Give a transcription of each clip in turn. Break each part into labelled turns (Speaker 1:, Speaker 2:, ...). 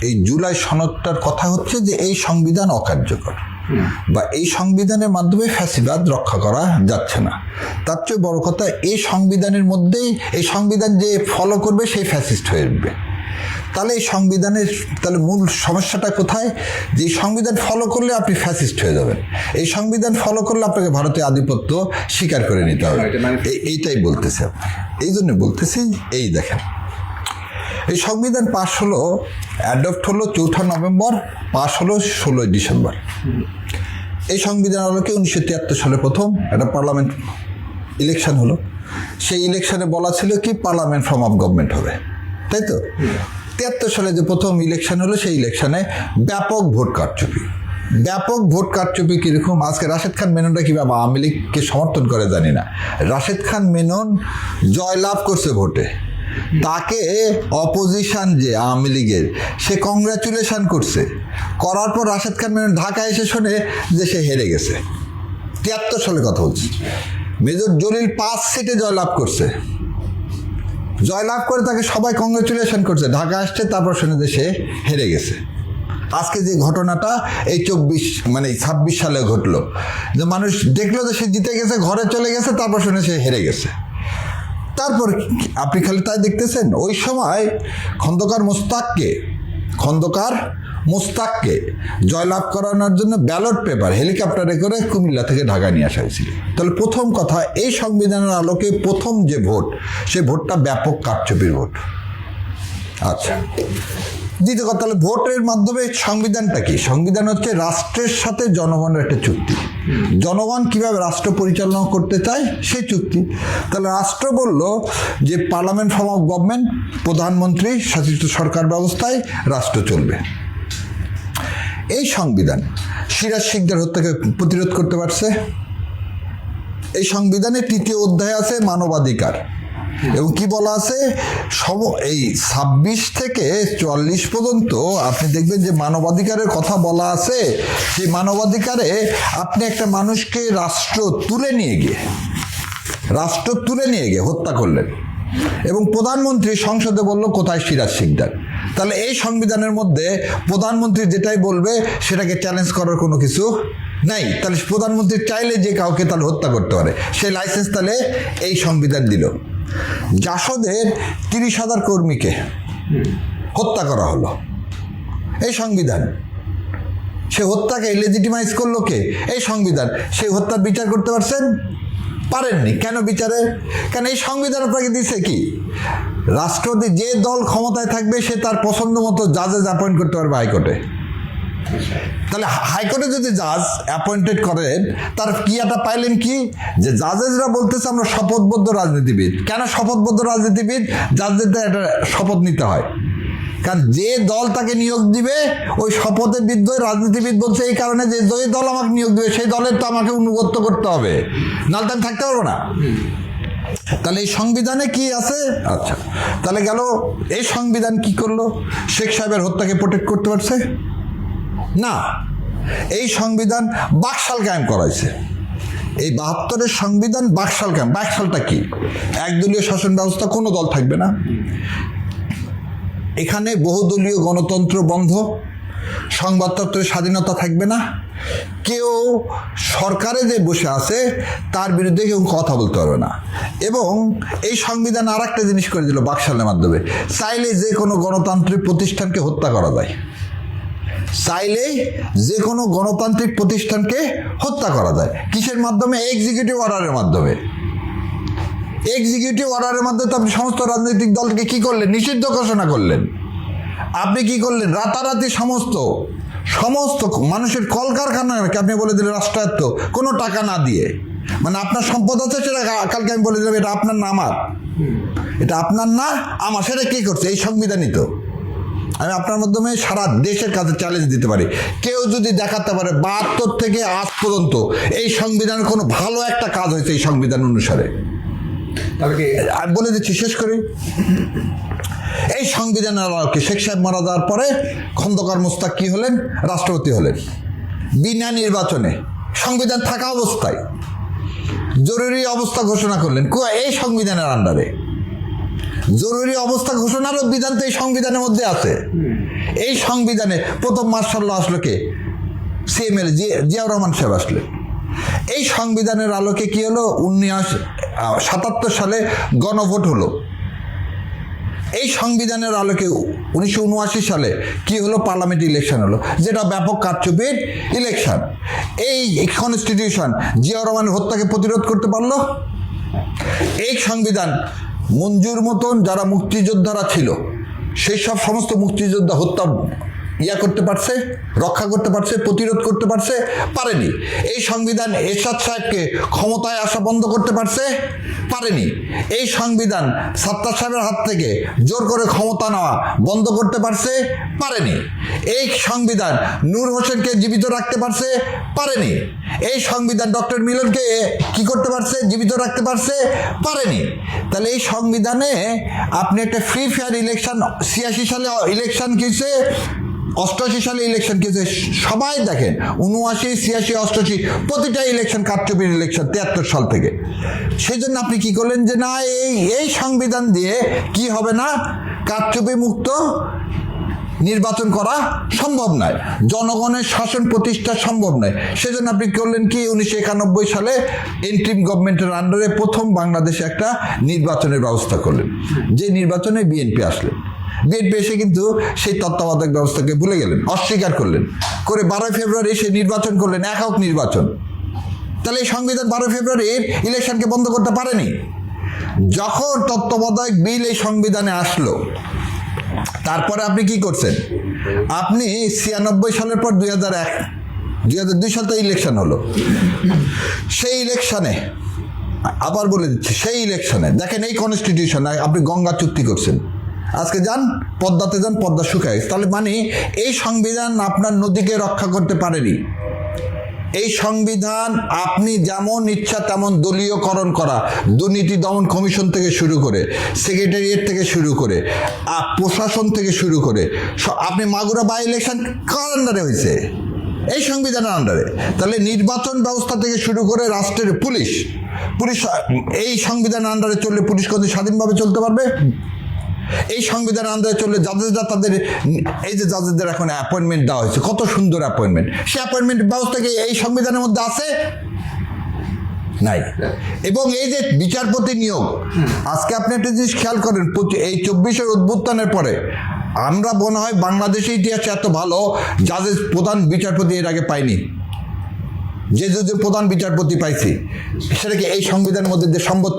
Speaker 1: এই জুলাই সনদটার কথা হচ্ছে যে এই সংবিধান অকার্যকর বা এই সংবিধানের মাধ্যমে ফ্যাসিবাদ রক্ষা করা যাচ্ছে না। তার চেয়ে বড় কথা, এই সংবিধানের মধ্যেই এই সংবিধান যে ফলো করবে সেই ফ্যাসিস্ট হয়ে উঠবে। তাহলে এই সংবিধানের মূল সমস্যাটা কোথায়? যে এই সংবিধান ফলো করলে আপনি ফ্যাসিস্ট হয়ে যাবেন, এই সংবিধান ফলো করলে আপনাকে ভারতীয় আধিপত্য স্বীকার করে নিতে হবে, এইটাই বলতেছে। এই জন্য বলতেছি, এই দেখেন, এই সংবিধান পাশ হলো, অ্যাডপ্ট হলো 4 নভেম্বর, পাশ হলো 16 ডিসেম্বর। এই সংবিধান আলোকে 1973 সালে প্রথম একটা পার্লামেন্ট ইলেকশন হলো। সেই ইলেকশনে বলা ছিল কি পার্লামেন্ট ফর্ম অফ গভর্নমেন্ট হবে, তাই তো? 73 সালে যে প্রথম ইলেকশন হলো, সেই ইলেকশনে ব্যাপক ভোট কারচুপি। ব্যাপক ভোট কারচুপি কীরকম? আজকে রাশেদ খান মেননটা কীভাবে আওয়ামী লীগকে সমর্থন করে জানি না, রাশেদ খান মেনন জয়লাভ করছে ভোটে, তাকে অপোজিশন যে আওয়ামী লীগের, সে কংগ্রাচুলেশন করছে। করার পর রাশেদ খান মেনন ঢাকায় এসে শোনে যে সে হেরে গেছে। 73 সালে কথা বলছি। মেজর জলিল 5 সিটে জয়লাভ করছে, জয়লাভ করে তাকে সবাই কংগ্রাচুলেশন করছে। ঢাকা আসছে, তারপর শুনে যে সে হেরে গেছে। আজকে যে ঘটনাটা এই 26 সালে ঘটলো, যে মানুষ দেখলো যে সে জিতে গেছে, ঘরে চলে গেছে, তারপর শুনে সে হেরে গেছে। তারপর আপনি খালি তাই দেখতেছেন। ওই সময় খন্দকার মোস্তাককে জয়লাভ করানোর জন্য ব্যালট পেপার হেলিকপ্টারে করে কুমিল্লা থেকে ঢাকা নিয়ে আসা হয়েছিল। তাহলে প্রথম কথা, এই সংবিধানের আলোকে প্রথম যে ভোট, সে ভোটটা ব্যাপক কারচুপির ভোট। আচ্ছা, দ্বিতীয় কথা, তাহলে ভোটের মাধ্যমে সংবিধানটা কি? সংবিধান হচ্ছে রাষ্ট্রের সাথে জনগণের একটা চুক্তি। জনগণ কিভাবে রাষ্ট্র পরিচালনা করতে চায় সেই চুক্তি। তাহলে রাষ্ট্র বলল যে পার্লামেন্ট ফর্ম অফ গভর্নমেন্ট, প্রধানমন্ত্রী শাসিত সরকার ব্যবস্থায় রাষ্ট্র চলবে। এই সংবিধান সিরাজ শিকদার হত্যাকে প্রতিরোধ করতে পারছে। এই সংবিধানে 3য় অধ্যায় আছে মানবাধিকার, এবং কি বলা আছে, এই 26 থেকে 44 পর্যন্ত আপনি দেখবেন যে মানবাধিকারের কথা বলা আছে। সেই মানবাধিকারে আপনি একটা মানুষকে রাষ্ট্র তুলে নিয়ে গিয়ে হত্যা করলেন, এবং প্রধানমন্ত্রী সংসদে বলল কোথায় সিরাজ শিকদার। তাহলে এই সংবিধানের মধ্যে প্রধানমন্ত্রী যেটাই বলবে সেটাকে চ্যালেঞ্জ করার কোনো কিছু নাই। তাহলে প্রধানমন্ত্রী চাইলে যে কাউকে তাহলে হত্যা করতে পারে, সেই লাইসেন্স তাহলে এই সংবিধান দিল। জাসদের 30,000 কর্মীকে হত্যা করা হলো, এই সংবিধান। সে হত্যাকে লেজিটিমাইজ করলো কে? এই সংবিধান। সেই হত্যার বিচার করতে পারেননি। কেন বিচারে? কেন এই সংবিধান আপনাকে দিচ্ছে কি, রাষ্ট্রপতি যে দল ক্ষমতায় থাকবে সে তার পছন্দ মতো জাজেস অ্যাপয়েন্ট করতে পারবে হাইকোর্টে। তাহলে হাইকোর্টে যদি জাজ অ্যাপয়েন্টেড করেন, তার কিয়াটা পাইলেন কি, যে জাজেসরা বলতেছে আমরা শপথবদ্ধ রাজনীতিবিদ। কেন শপথবদ্ধ রাজনীতিবিদ? জাজদের একটা শপথ নিতে হয়, কারণ যে দল তাকে নিয়োগ দিবে ওই শপথের বিরুদ্ধে রাজনীতিবিদ বলছে এই কারণে যে দল আমাকে নিয়োগ দিবে সেই দলের তো আমাকে অনুগত্য করতে হবে, নাহলে আমি থাকতে পারবো না। তাহলে এই সংবিধানে কি আছে? আচ্ছা, তাহলে গেল এই সংবিধান কি করলো? শেখ সাহেবের হত্যাকে প্রোটেক্ট করতে পারছে না। এই সংবিধান বাকশাল কায়েম করাইছে। এই 72-এর সংবিধান বাকশাল কায়েম। বাকশালটা কি? একদলীয় শাসন ব্যবস্থা, কোনো দল থাকবে না এখানে, বহুদলীয় গণতন্ত্র বন্ধ, সংবাদপত্রের স্বাধীনতা থাকবে না, কেউ সরকারে যে বসে আছে তার বিরুদ্ধে কেউ কথা বলতে পারবে না। এবং এই সংবিধান আর একটা জিনিস করে দিল বাকশালের মাধ্যমে, চাইলে যে কোনো গণতান্ত্রিক প্রতিষ্ঠানকে হত্যা করা যায়। চাইলেই যে কোনো গণতান্ত্রিক প্রতিষ্ঠানকে হত্যা করা যায়। কিসের মাধ্যমে? এক্সিকিউটিভ অর্ডারের মাধ্যমে। এক্সিকিউটিভ অর্ডারের মাধ্যমে তো আপনি সমস্ত রাজনৈতিক দলকে কি করলেন? নিষিদ্ধ ঘোষণা করলেন। আপনি কি করলেন? রাতারাতি সমস্ত মানুষের কলকারখানাকে আপনি বলে দিলেন রাষ্ট্রায়ত্ত, কোনো টাকা না দিয়ে। মানে আপনার সম্পদ আছে, সেটা কালকে আমি বলে দিলাম এটা আপনার না আমার, এটা আপনার না আমার। সেটা কি করছে? এই সংবিধানই তো। আমি আপনার মাধ্যমে সারা দেশের কাছে চ্যালেঞ্জ দিতে পারি, কেউ যদি দেখাতে পারে 72 থেকে আজ পর্যন্ত এই সংবিধানের কোনো ভালো একটা কাজ হয়েছে এই সংবিধান অনুসারে, আমি বলে দিচ্ছি, শেষ করি। এই সংবিধানের আলোকে শেখ সাহেব মারা যাওয়ার পরে খন্দকার মোস্তাক কি হলেন? রাষ্ট্রপতি হলেন বিনা নির্বাচনে, সংবিধান থাকা অবস্থায় জরুরি অবস্থা ঘোষণা করলেন এই সংবিধানের আন্ডারে। জরুরি অবস্থা ঘোষণারও বিধান তো এই সংবিধানের মধ্যে আছে। এই সংবিধানে প্রথম মার্শাল ল আসলো কে? সিএমএল জিয়াউর রহমান সাহেব আসলেন। এই সংবিধানের আলোকে কি হলো? 1977 সালে গণভোট হলো। এই সংবিধানের আলোকে 1979 সালে কি হলো? পার্লামেন্ট ইলেকশন হলো, যেটা ব্যাপক কারচুপির ইলেকশন। এই কনস্টিটিউশন জিয়াউর রহমানের হত্যাকে প্রতিরোধ করতে পারলো? এই সংবিধান মঞ্জুর মতন যারা মুক্তিযোদ্ধারা ছিল সেই সব সমস্ত মুক্তিযোদ্ধা হত্যা করতে পারছে, রক্ষা করতে পারছে, প্রতিরোধ করতে পারছে? পারেনি। এই সংবিধান এরশাদ সাহেবকে ক্ষমতায় আসা বন্ধ করতে পারছে? পারেনি। এই সংবিধান সাত্তার সাহেবের হাত থেকে জোর করে ক্ষমতা নেওয়া বন্ধ করতে পারছে? পারেনি। এই সংবিধান নূর হোসেনকে জীবিত রাখতে পারছে? পারেনি। এই সংবিধান ডক্টর মিলনকে কি করতে পারছে? জীবিত রাখতে পারছে? পারেনি। তাহলে এই সংবিধানে আপনি একটা ফ্রি ফেয়ার ইলেকশন, 86 সালে ইলেকশন কিসে, 88 সালে ইলেকশন কিসে, সবাই দেখেন 79, 86, 88 প্রতিটা ইলেকশন কারচুপির ইলেকশন 73 সাল থেকে। সেই জন্য আপনি কি করলেন যে না, এই সংবিধান দিয়ে কি হবে না, কারচুপি মুক্ত নির্বাচন করা সম্ভব নয়, জনগণের শাসন প্রতিষ্ঠা সম্ভব নয়। সেজন্য আপনি করলেন কি, 1991 সালে ইন্টারিম গভর্নমেন্টের আন্ডারে প্রথম বাংলাদেশে একটা নির্বাচনের ব্যবস্থা করলেন, যে নির্বাচনে বিএনপি আসলেন। বিএনপি এসে কিন্তু সেই তত্ত্বাবধায়ক ব্যবস্থাকে ভুলে গেলেন, অস্বীকার করলেন, করে 12 ফেব্রুয়ারি সে নির্বাচন করলেন, একক নির্বাচন। তাহলে এই সংবিধান 12 ফেব্রুয়ারির ইলেকশনকে বন্ধ করতে পারেনি। যখন তত্ত্বাবধায়ক বিল এই সংবিধানে আসলো, তারপরে আপনি কি করছেন? আপনি 96 সালের পর 2002 সাল তো ইলেকশন হলো। সেই ইলেকশনে আবার বলে দিচ্ছি, সেই ইলেকশনে দেখেন এই কনস্টিটিউশন আপনি গঙ্গা চুক্তি করছেন, আজকে যান পদ্মাতে যান, পদ্মা শুকায়। তাহলে মানে এই সংবিধান আপনার নদীকে রক্ষা করতে পারেনি। এই সংবিধান আপনি যেমন ইচ্ছা তেমন দলীয়করণ করা, দুর্নীতি দমন কমিশন থেকে শুরু করে, সেক্রেটারিয়েট থেকে শুরু করে, প্রশাসন থেকে শুরু করে, আপনি মাগুরা বাই ইলেকশন কার আন্ডারে হয়েছে? এই সংবিধানের আন্ডারে। তাহলে নির্বাচন ব্যবস্থা থেকে শুরু করে রাষ্ট্রের পুলিশ এই সংবিধানের আন্ডারে চললে পুলিশ কোনদিন স্বাধীনভাবে চলতে পারবে? এই সংবিধানের আন্ডারে চললে জাজেসরা তাদের, এই যে জাজেসদের এখন অ্যাপয়েন্টমেন্ট দেওয়া হয়েছে, কত সুন্দর অ্যাপয়েন্টমেন্ট, সে অ্যাপয়েন্টমেন্ট ব্যবস্থা কি এই সংবিধানের মধ্যে আছে? নাই। এবং এই যে বিচারপতি নিয়োগ, আজকে আপনি একটা জিনিস খেয়াল করেন, এই 24-এর অভ্যুত্থানের পরে আমরা মনে হয় বাংলাদেশের ইতিহাসে এত ভালো জাজেস, প্রধান বিচারপতি এর আগে পাইনি। যে প্রধান বিচারপতি পাইছি সেটা কি এই সংবিধানের মধ্যে যে সম্ভব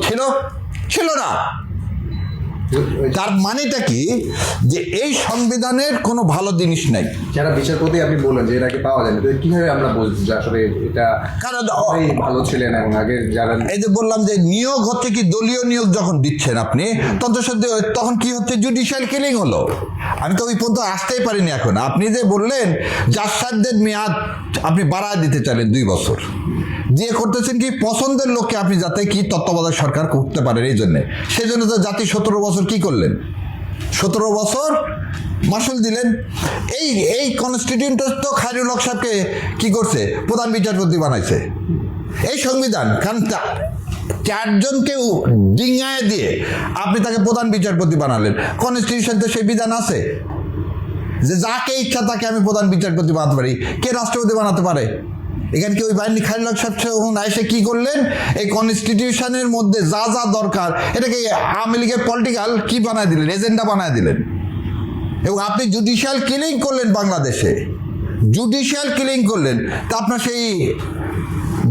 Speaker 1: ছিল না। তার মানেটা কি, যে এই সংবিধানের কোনো ভালো জিনিস নাই।
Speaker 2: যারা বিচারপতি আপনি বললেন যে এটাকে পাওয়া যায় না, কিভাবে আমরা বুঝবো যে আসলে এটা কারণ ভালো ছিলেন? এবং আগে যারা,
Speaker 1: এই যে বললাম যে নিয়োগ হচ্ছে কি, দলীয় নিয়োগ যখন দিচ্ছেন আপনি, তখন কি হচ্ছে, জুডিশিয়াল কিলিং হলো। আমি তো ওই পর্যন্ত আসতেই পারিনি। এখন আপনি যে বললেন জাসাদের মেয়াদ আপনি বাড়ায় দিতে চাইলেন 2 বছর, দিয়ে করতেছেন কি, পছন্দের লোককে আপনি যাতে কি তত্ত্বাবধায়ক সরকার করতে পারেন, এই জন্যে। সেই জন্য তো জাতি 17 বছর কি করলেন, 17 বছর মাসুল দিলেন। এই কনস্টিটিউয়েন্ট তো খায়রুল হক সাহেবকে কি করছে, প্রধান বিচারপতি বানাইছে এই সংবিধান। কারণ 4 জনকে ডিঙায় দিয়ে আপনি তাকে প্রধান বিচারপতি বানালেন। কনস্টিটিউশন তো সেই বিধান আছে যে যাকে ইচ্ছা তাকে আমি প্রধান বিচারপতি বানাতে পারি। কে রাষ্ট্রপতি বানাতে পারে? এখানে কি ওই বাহিনী খায়রুল হক সাহেব এসে কি করলেন, এই কনস্টিটিউশনের মধ্যে যা যা দরকার এটাকে আওয়ামী লীগের পলিটিক্যাল কি বানায় দিলেন, এজেন্ডা বানায় দিলেন। এবং আপনি জুডিশিয়াল কিলিং করলেন, বাংলাদেশে জুডিশিয়াল কিলিং করলেন। তা আপনার সেই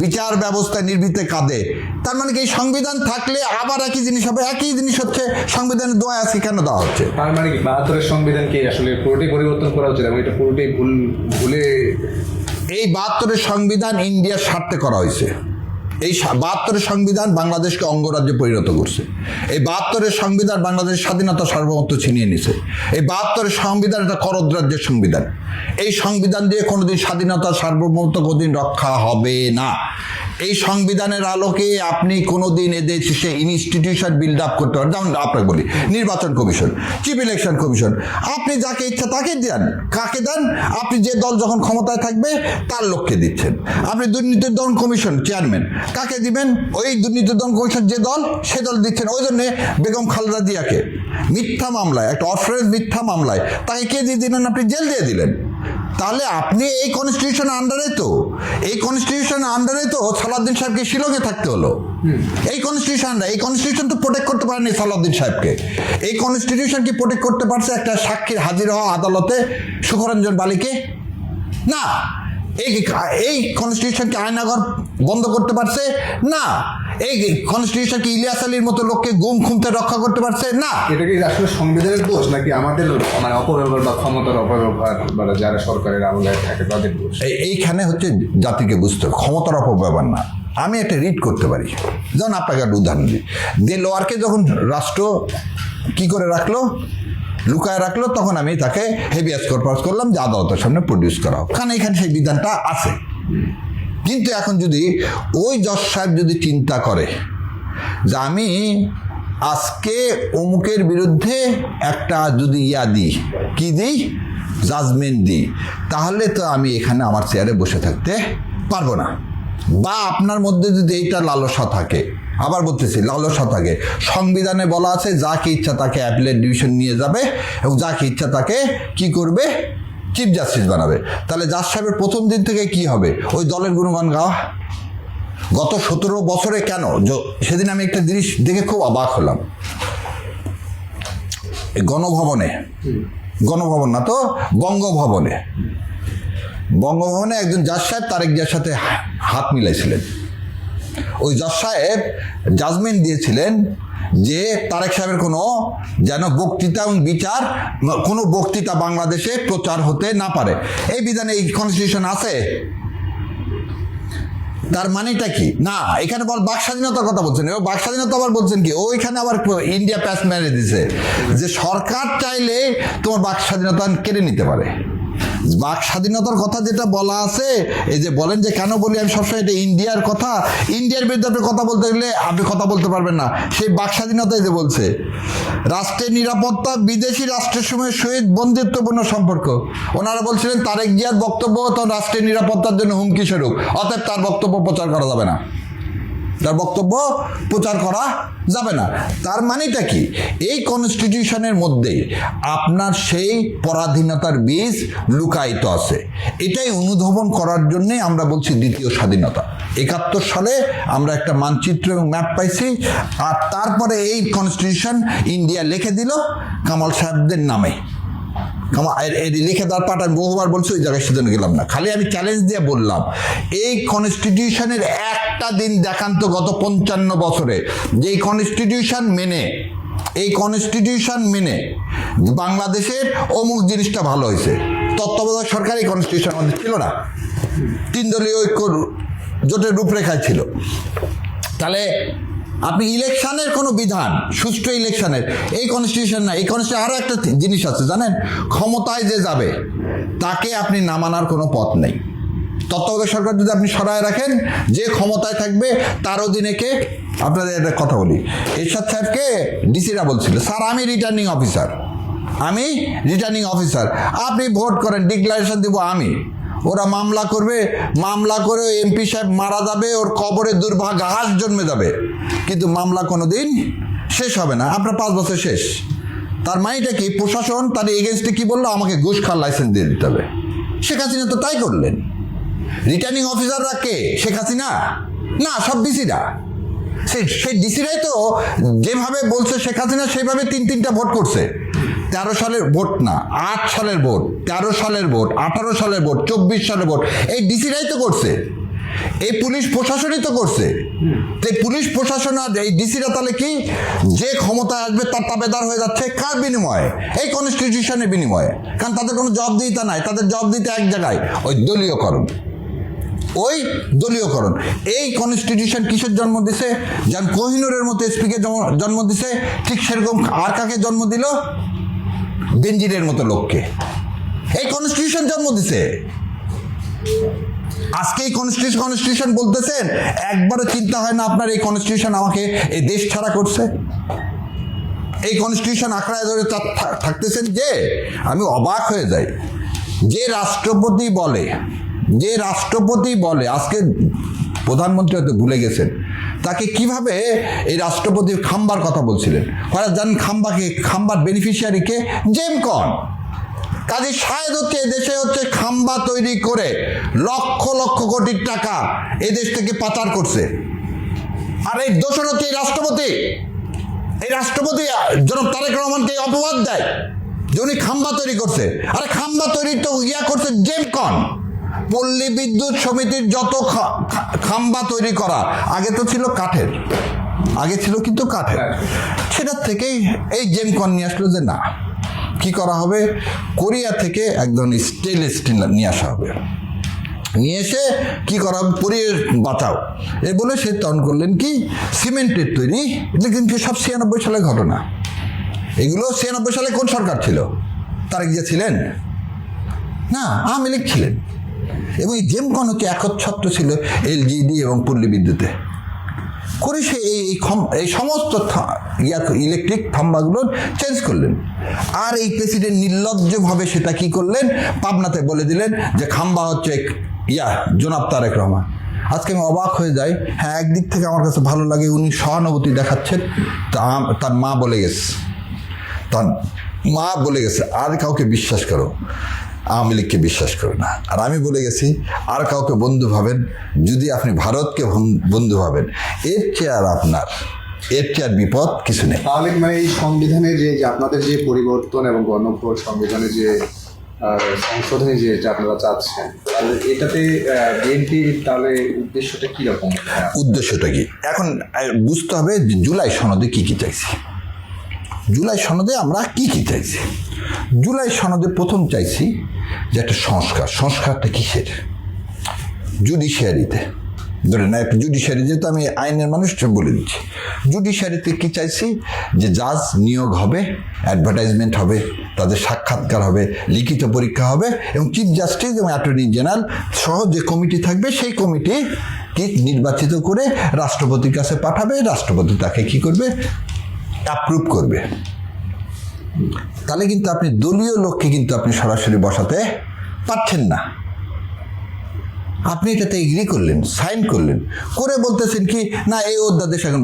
Speaker 1: বিচার ব্যবস্থা নির্ভীতে কাঁদে। তার মানে কি এই সংবিধান থাকলে আবার একই জিনিস হবে? একই জিনিস হচ্ছে, সংবিধানের দোয়া আজকে কেন দেওয়া হচ্ছে?
Speaker 2: তার মানে কি 72-এর সংবিধানকে আসলে পুরোটাই পরিবর্তন করা উচিত এবং এটা পুরোটাই ভুলে
Speaker 1: এই 72-এর সংবিধান ইন্ডিয়ার স্বার্থে করা হয়েছে। এই 72-এর সংবিধান বাংলাদেশকে অঙ্গরাজ্যে পরিণত করছে। এই 72-এর সংবিধান বাংলাদেশের স্বাধীনতা সার্বভৌমত্ব ছিনিয়ে নিছে। এই 72-এর সংবিধান একটা করদ রাজ্যের সংবিধান। এই সংবিধান দিয়ে কোনোদিন স্বাধীনতা সার্বভৌমত্ব কোনোদিন রক্ষা হবে না। এই সংবিধানের আলোকে আপনি কোনোদিন এদেশে ইনস্টিটিউশন বিল্ড আপ করতে পারেন। যেমন আপনাকে বলি, নির্বাচন কমিশন, চিফ ইলেকশন কমিশন, আপনি যাকে ইচ্ছা তাকে দেন। কাকে দেন? আপনি যে দল যখন ক্ষমতায় থাকবে তার লোককে দিচ্ছেন। আপনি দুর্নীতি দমন কমিশন চেয়ারম্যান, কাকে দিবেন? ওই দুর্নীতি দমন কমিশন যে দল, সে দল দিচ্ছেন। ওই জন্যে বেগম খালেদা জিয়াকে মিথ্যা মামলায়, একটা অথরাইজড মিথ্যা মামলায় তাকে কে দিয়ে দিলেন? আপনি জেল দিয়ে দিলেন। তাহলে আপনি এই কনস্টিটিউশন আন্ডারে তো, এই কনস্টিটিউশন আন্ডারে তো সালাউদ্দিন সাহেবকে শিলংয়ে থাকতে হলো। এই কনস্টিটিউশন তো প্রোটেক্ট করতে পারেনি সালাউদ্দিন সাহেবকে। এই কনস্টিটিউশন কি প্রোটেক্ট করতে পারছে একটা সাক্ষীর হাজির হওয়া আদালতে সুখরঞ্জন বালিকে? না। এই কনস্টিটিউশন কি আয়নাঘর বন্ধ করতে পারছে? না। এই কনস্টিটিউশন কি ইলিয়াস আলীর মতো লোককে গুম খুমতে রক্ষা করতে পারছে? না।
Speaker 2: এটা কি আসলে সংবিধানের দোষ নাকি আমাদের মানে অপব্যবহার বা ক্ষমতার অপব্যবহার বা যারা সরকারের আমলে থাকে তাদের দোষ?
Speaker 1: এইখানে হচ্ছে জাতিকে বুঝতে হবে ক্ষমতার অপব্যবহার না। আমি একটা রিড করতে পারি, যেমন আপনাকে একটা উদাহরণ দিই। দেলোয়ারকে যখন রাষ্ট্র কি করে রাখলো, লুকায় রাখলো, তখন আমি তাকে হেভিয়াস কর্পাস করলাম যে আদালতের সামনে প্রডিউস করা হোক, কারণ এখানে সেই বিধানটা আছে। কিন্তু এখন যদি ওই জজ সাহেব যদি চিন্তা করে যে আমি আজকে অমুকের বিরুদ্ধে একটা যদি দিই, কি দিই, জাজমেন্ট দিই, তাহলে তো আমি এখানে আমার চেয়ারে বসে থাকতে পারবো না। বা আপনার মধ্যে যদি এইটা লালসা থাকে, আবার বলতেছি লালসা থাকে, সংবিধানে বলা আছে যাকে ইচ্ছা তাকে অ্যাপিলেট ডিভিশন নিয়ে যাবে এবং যাকে ইচ্ছা তাকে কি করবে, চিফ জাস্টিস বানাবে। তাহলে জাজ সাহেবের প্রথম দিন থেকে কি হবে? ওই দলের গুণগান গাওয়া। গত 17 বছরে কেন, সেদিন আমি একটা জিনিস দেখে খুব অবাক হলাম। গণভবন না তো, বঙ্গভবনে একজন জাজ সাহেব তারেক জিয়ার সাথে হাত মিলাইছিলেন। ওই জাজ সাহেব জাজমেন্ট দিয়েছিলেন যে তারেক সাহেবের কোনো যেন বক্তৃতা এবং বিচার, কোনো বক্তৃতা বাংলাদেশে প্রচার হতে না পারে। এই বিধানে এই কনস্টিটিউশন আছে। তার মানেটা কি? না, এখানে বাক স্বাধীনতার কথা বলছেন। এবার বাক স্বাধীনতা আবার বলছেন কি, ওইখানে আবার ইন্ডিয়া প্যাস মেরে দিছে যে সরকার চাইলে তোমার বাক স্বাধীনতা কেড়ে নিতে পারে। বাক স্বাধীনতার কথা যেটা বলা আছে, এই যে বলেন যে কেন বলি আমি সবসময় এটা ইন্ডিয়ার কথা, ইন্ডিয়ার বিরুদ্ধে আপনি কথা বলতে গেলে আপনি কথা বলতে পারবেন না। সেই বাক স্বাধীনতাই যে বলছে রাষ্ট্রের নিরাপত্তা বিদেশি রাষ্ট্রের সময় সহিত বন্ধুত্বপূর্ণ সম্পর্ক। ওনারা বলছিলেন তারেক জিয়ার বক্তব্য তখন রাষ্ট্রের নিরাপত্তার জন্য হুমকি স্বরূপ, অতএব তার বক্তব্য প্রচার করা যাবে না, তার বক্তব্য প্রচার করা যাবে না। তার মানেটা কি? এই কনস্টিটিউশনের মধ্যে আপনার সেই পরাধীনতার বীজ লুকায়িত আছে। এটাই অনুধাবন করার জন্যে আমরা বলছি দ্বিতীয় স্বাধীনতা। 71 সালে আমরা একটা মানচিত্র এবং ম্যাপ পাইছি, আর তারপরে এই কনস্টিটিউশন ইন্ডিয়া লিখে দিল কামাল সাহেবদের নামে। লিখে দেওয়ার পাঠ আমি বহুবার বলছি, ওই জায়গায় সেজন্য গেলাম না। খালি আমি চ্যালেঞ্জ দিয়ে বললাম এই কনস্টিটিউশনের একটা দিন দেখান তো গত 55 বছরে যে এই কনস্টিটিউশন মেনে বাংলাদেশের অমুক জিনিসটা ভালো হয়েছে। তত্ত্বাবধায়ক সরকার এই কনস্টিটিউশন আমাদের ছিল না, 3 দলীয় ঐক্য জোটের রূপরেখায় ছিল। তাহলে আপনি ইলেকশনের কোনো বিধান, সুষ্ঠু ইলেকশনের এই কনস্টিটিউশন না। এই কনস্টিটিউশন আরও একটা জিনিস আছে জানেন, ক্ষমতায় যে যাবে তাকে আপনি নামানোর কোনো পথ নেই। তত্ত্বাবধায়ক সরকার যদি আপনি সরায় রাখেন, যে ক্ষমতায় থাকবে তার অধীনে কে? আপনাদের একটা কথা বলি, এরশাদ সাহেবকে ডিসিরা বলছিল স্যার আমি রিটার্নিং অফিসার, আপনি ভোট করেন, ডিক্লারেশন দিব আমি। ওরা মামলা করবে, মামলা করে এমপি সাহেব মারা যাবে, ওর কবরে দুর্ভাগ্য হাঁস জন্মে যাবে, কিন্তু মামলা কোনো দিন শেষ হবে না, আপনার 5 বছর শেষ। তার মানেটা কি? প্রশাসন তার এগেনস্টে কি বললো? আমাকে ঘুষ খাওয়ার লাইসেন্স দিয়ে দিতে হবে। শেখ হাসিনা তো তাই করলেন। রিটার্নিং অফিসাররা কে? শেখ হাসিনা না, সব ডিসিরা। সেই ডিসিরাই তো যেভাবে বলছে শেখ হাসিনা সেইভাবে 3টা ভোট করছে। 13 সালের ভোট না, 8 সালের ভোট, 13 সালের ভোট, 18 সালের ভোট, 24 সালের ভোট, এই ডিসিরাই তো করছে। এই পুলিশ প্রশাসনই তো করছে। এই পুলিশ প্রশাসন আর এই ডিসিরা তাহলে কি যে ক্ষমতায় আসবে তার তাবেদার হয়ে যাচ্ছে? কার বিনিময়ে? এই কনস্টিটিউশনের বিনিময়ে। কারণ তাদের কোনো জবাবদিহিতা নাই, তাদের জবাবদিহিতা এক জায়গায়, ওই দলীয়করণ। এই কনস্টিটিউশন কিসের জন্ম দিছে? যেমন কোহিনুরের মতো এসপিকে জন্ম দিছে, ঠিক সেরকম আর কাকে জন্ম দিল? বেনজিরের মতো লোককে এই কনস্টিটিউশন জন্ম দিছে। আজকে এই কনস্টিটিউশন বলতেছেন, একবারও চিন্তা হয় না আপনার এই কনস্টিটিউশন আমাকে এই দেশ ছাড়া করছে? এই কনস্টিটিউশন আঁকড়ায় ধরে থাকতেছেন যে আমি অবাক হয়ে যাই। যে রাষ্ট্রপতি বলে আজকে প্রধানমন্ত্রী হয়তো ভুলে গেছেন তাকে কিভাবে এই রাষ্ট্রপতি খাম্বার কথা বলছিলেন। জানেন খাম্বার বেনিফিশিয়ারিকে জেমকন কাজী শাহেদ হচ্ছে এদেশে খাম্বা তৈরি করে লক্ষ লক্ষ কোটি টাকা এদেশ থেকে পাচার করছে। আর এই দোষর হচ্ছে এই রাষ্ট্রপতি জনাব তারেক রহমানকে অপবাদ দেয় যে উনি খাম্বা তৈরি করছে। আরে খাম্বা তৈরি তো করছে জেমকন। পল্লী বিদ্যুৎ সমিতির যত খাম্বা তৈরি করা আগে তো ছিল কাঠের, সেটার থেকেই এই জেমকন নিয়ে আসলো যে না, কি করা হবে, কোরিয়া থেকে একদম স্টেনলেস স্টিল নিয়ে আসা হবে, নিয়ে এসে কি করা হবে, পরিবেশ বাঁচাও এ বলে সে তখন করলেন কি সিমেন্টের তৈরি। এটা কিন্তু সব 96 সালের ঘটনা। এগুলো 96 সালে কোন সরকার ছিল? তারেক জিয়া ছিলেন না, আওয়ামী লীগ ছিলেন। এবং এই জেমকন হচ্ছে একচ্ছত্র ছিল এলজিডি এবং পল্লী বিদ্যুতে করে সে এই সমস্ত ইলেকট্রিক থাম্বাগুলো চেঞ্জ করলেন। আর এই প্রেসিডেন্ট নির্লজ্জভাবে সেটা কি করলেন, পাবনাতে বলে দিলেন যে খাম্বা হচ্ছে জনাব তারেক রহমান। আজকে আমি অবাক হয়ে যাই। হ্যাঁ, একদিক থেকে আমার কাছে ভালো লাগে, উনি সহানুভূতি দেখাচ্ছেন। তার মা বলে গেছে আর কাউকে বিশ্বাস করো, আওয়ামী লীগকে বিশ্বাস করো না। আর আমি বলে গেছি আর কাউকে বন্ধু ভাবেন, যদি আপনি ভারতকে বন্ধু ভাবেন, এর চেয়ে আর বিপদ কিছু নেই।
Speaker 2: তাহলে মানে এই সংবিধানে যে আপনাদের যে পরিবর্তন এবং গণভোট সংবিধানে যে সংশোধনী যেটা আপনারা চাচ্ছেন, তাহলে এটাতে বিএনপি তাহলে উদ্দেশ্যটা কীরকম?
Speaker 1: উদ্দেশ্যটা কি এখন বুঝতে হবে যে জুলাই সনদে কি চাইছি। জুলাই সনদে আমরা কি চাইছি? জুলাই সনদে প্রথম চাইছি যে একটা সংস্কারটা কিসের? জুডিশিয়ারিতে ধরে না, একটা জুডিশিয়ারি, যেহেতু আমি আইনের মানুষ বলে দিচ্ছি, জুডিশিয়ারিতে কি চাইছি যে জাজ নিয়োগ হবে, অ্যাডভার্টাইজমেন্ট হবে, তাদের সাক্ষাৎকার হবে, লিখিত পরীক্ষা হবে, এবং চিফ জাস্টিস এবং অ্যাটর্নি জেনারেল সহ যে কমিটি থাকবে সেই কমিটি কি নির্বাচিত করে রাষ্ট্রপতির কাছে পাঠাবে, রাষ্ট্রপতি তাকে কি করবে, অ্যাপ্রুভ করবে। তাহলে কিন্তু আপনি দলীয় লোককে কিন্তু আপনি সরাসরি বসাতে পারছেন না। আপনি এটাতে এগ্রি করলেন, সাইন করলেন, করে বলতেছেন কি না এই অধ্যাদেশ এখন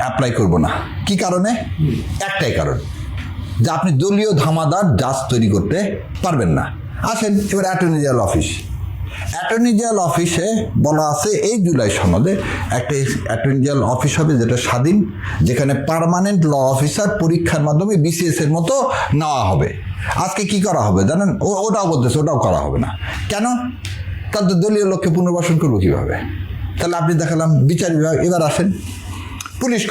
Speaker 1: অ্যাপ্লাই করব না। কি কারণে? একটাই কারণ, যে আপনি দলীয় ধামাদার জাজ তৈরি করতে পারবেন না। আসেন এবার অ্যাটর্নি জেনারেল অফিসে বলা আছে এই জুলাই সনদে একটা অ্যাটর্নি জেনারেল অফিস হবে যেটা স্বাধীন, যেখানে পার্মানেন্ট ল অফিসার পরীক্ষার মাধ্যমে BCS এর মতো নেওয়া হবে। আজকে কি করা হবে জানেন? ওটাও বলতেছে ওটাও করা হবে না। কেন? তাদের দলীয় লোককে পুনর্বাসন করবো কীভাবে? তাহলে আপনি দেখালাম বিচার বিভাগ। এবার আসেন পুলিশ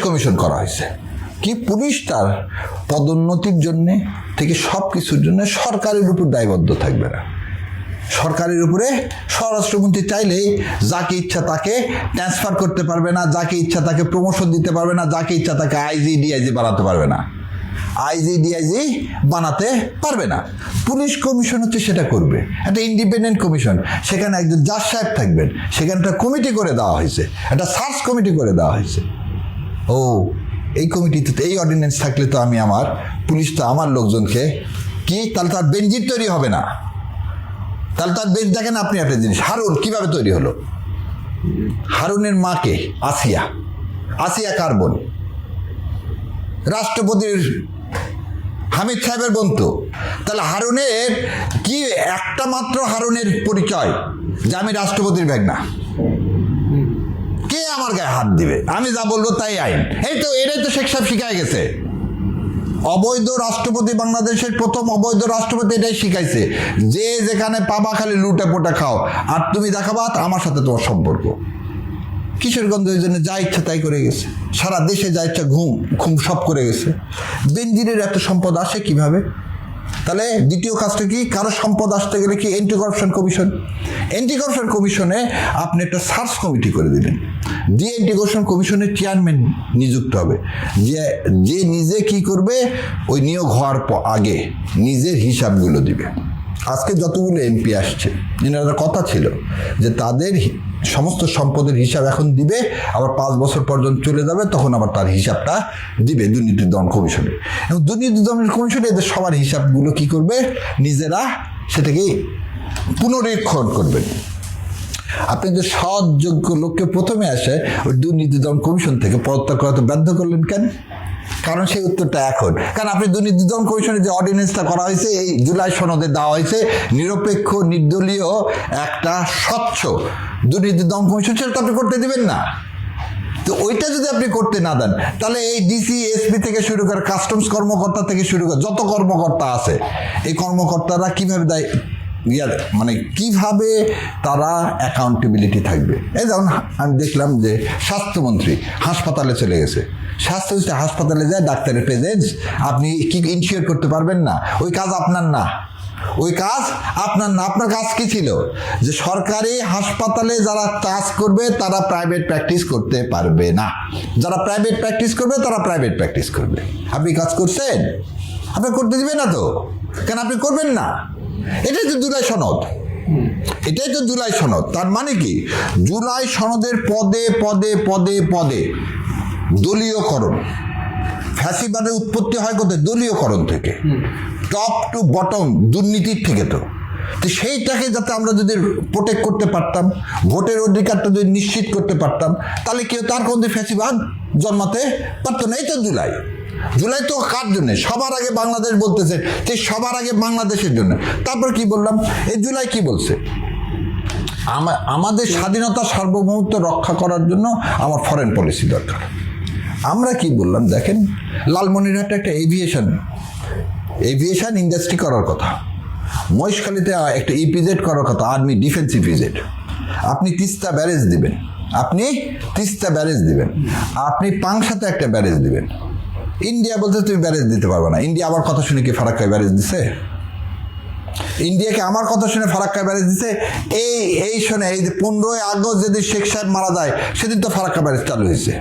Speaker 1: কমিশন করা হয়েছে। কি পুলিশ তার পদোন্নতির জন্যে থেকে সব কিছুর জন্য সরকারের উপর দায়বদ্ধ থাকবে না। সরকারের উপরে স্বরাষ্ট্রমন্ত্রী চাইলেই যাকে ইচ্ছা তাকে ট্রান্সফার করতে পারবে না, যাকে ইচ্ছা তাকে প্রমোশন দিতে পারবে না, যাকে ইচ্ছা তাকে আইজি ডিআইজি বানাতে পারবে না, বানাতে পারবে না। পুলিশ কমিশন হচ্ছে সেটা করবে, একটা ইন্ডিপেন্ডেন্ট কমিশন। সেখানে একজন জাজ সাহেব থাকবেন, সেখানে একটা কমিটি করে দেওয়া হয়েছে, একটা সার্চ কমিটি করে দেওয়া হয়েছে। এই কমিটিতে এই অর্ডিন্যান্স থাকলে তো আমি আমার পুলিশ তো আমার লোকজনকে কি, তাহলে তার বেঞ্জির তৈরি হবে না। তাহলে তার বেঞ্চ দেখেন আপনি একটা জিনিস, হারুন কিভাবে তৈরি হলো? হারুনের মাকে আসিয়া কার বোন? রাষ্ট্রপতির হামিদ সাহেবের বোন তো। তাহলে হারুনের কি একটা মাত্র হারুনের পরিচয় যে আমি রাষ্ট্রপতির ব্যাগ না, কে আমার গায়ে হাত দিবে? আমি যা বলবো তাই আইন। এটাই তো শেখ সাহেব শিখাই গেছে। অবৈধ রাষ্ট্রপতি, বাংলাদেশের প্রথম অবৈধ রাষ্ট্রপতি এটাই শিখাইছে যে যেখানে পাবা খালি লুটে পোটা খাও, আর তুমি দেখাবা আমার সাথে তোমার সম্পর্ক। কিশোরগঞ্জ ওই জন্য যা ইচ্ছা তাই করে গেছে, সারা দেশে যা ইচ্ছা ঘুম সব করে গেছে। বেনজিরের এত সম্পদ আসে কিভাবে? তাহলে দ্বিতীয় কাজটা কি? কারো সম্পদ আসতে গেলে কি অ্যান্টি কারাপশন কমিশনে আপনি একটা সার্চ কমিটি করে দিলেন, যে অ্যান্টি কারাপশন কমিশনের চেয়ারম্যান নিযুক্ত হবে, যে নিজে কি করবে, ওই নিয়োগ হওয়ার আগে নিজের হিসাবগুলো দিবে। আজকে যতগুলো এমপি আসছে, এনারা কথা ছিল যে তাদের সমস্ত সম্পদের হিসাব এখন দিবে, আবার 5 বছর পর্যন্ত চলে যাবে, তখন আবার তার হিসাবটা দিবে দুর্নীতি দমন কমিশনে। এবং দুর্নীতি দমন কমিশনে এদের সবার হিসাবগুলো কি করবে, নিজেরা সেটাকে পুনরীক্ষণ করবেন। আপনি যে সৎ যোগ্য লোককে প্রথমে আসে ওই দুর্নীতি দমন কমিশন থেকে পদত্যাগ করাতে বাধ্য করলেন কেন? কারণ সেই উত্তরটা এখন, কারণ আপনি দুর্নীতি দমন কমিশনের যে অর্ডিন্যান্সটা করা হয়েছে এই জুলাই সনদে দেওয়া হয়েছে নিরপেক্ষ নির্দলীয় একটা স্বচ্ছ দুর্নীতি দমন কমিশন, সেটা তো আপনি করতে দিবেন না। তো ওইটা যদি আপনি করতে না দেন, তাহলে এই ডিসি এসপি থেকে শুরু করে কাস্টমস কর্মকর্তা থেকে শুরু করে যত কর্মকর্তা আছে, এই কর্মকর্তারা কিভাবে মানে কিভাবে তারা অ্যাকাউন্টেবিলিটি থাকবে? এই যেমন আমি দেখলাম যে স্বাস্থ্যমন্ত্রী হাসপাতালে চলে গেছে, স্বাস্থ্যমন্ত্রী হাসপাতালে যায় ডাক্তারের প্রেজেন্স আপনি কি ইনশিওর করতে পারবেন না? ওই কাজ আপনার না, ওই কাজ আপনার না। আপনার কাজ কি ছিল? যে সরকারি হাসপাতালে যারা কাজ করবে তারা প্রাইভেট প্র্যাকটিস করতে পারবে না, যারা প্রাইভেট প্র্যাকটিস করবে তারা প্রাইভেট প্র্যাকটিস করবে। আপনি কাজ করছেন? আপনি করতে দিবেন না তো, কেন আপনি করবেন না? এটাই তো জুলাই সনদ, এটাই তো জুলাই সনদ। তার মানে কি, জুলাই সনদের পদে পদে পদে পদে দলীয়করণ, ফ্যাসিবাদের উৎপত্তি হয় কোথায়? দলীয়করণ থেকে, টপ টু বটম দুর্নীতির থেকে। তো সেইটাকে যাতে আমরা যদি প্রোটেক্ট করতে পারতাম, ভোটের অধিকারটা যদি নিশ্চিত করতে পারতাম, তাহলে কেউ তার কোনদিন ফ্যাসিবাদ জন্মাতে পারতো না। এই তো জুলাই। জুলাই তো কার জন্য? সবার আগে বাংলাদেশ বলতেছে, যে সবার আগে বাংলাদেশের জন্য। তারপর কি বললাম, এই জুলাই কি বলছে? আমাদের স্বাধীনতা সার্বভৌমত্ব রক্ষা করার জন্য আমার ফরেন পলিসি দরকার। আমরা কি বললাম দেখেন, লালমনিরহাটে একটা এভিয়েশন ইন্ডাস্ট্রি করার কথা, মহেশখালীতে একটা ইপিজেড করার কথা, আর্মি ডিফেন্স ইপিজেড। আপনি তিস্তা ব্যারেজ দিবেন, আপনি পাংশাতে একটা ব্যারেজ দিবেন। ইন্ডিয়া বলতে তুমি ব্যারেজ দিতে পারবে না। ইন্ডিয়া আমার কথা শুনে কি ফারাক্কায় ব্যারেজ দিছে? ইন্ডিয়াকে আমার কথা শুনে ফারাক্কায় ব্যারেজ দিছে? এই শোনে, এই যে 15ই আগস্ট যেদিন শেখ সাহেব মারা যায় সেদিন তো ফারাক্কা ব্যারেজ চালু হয়েছে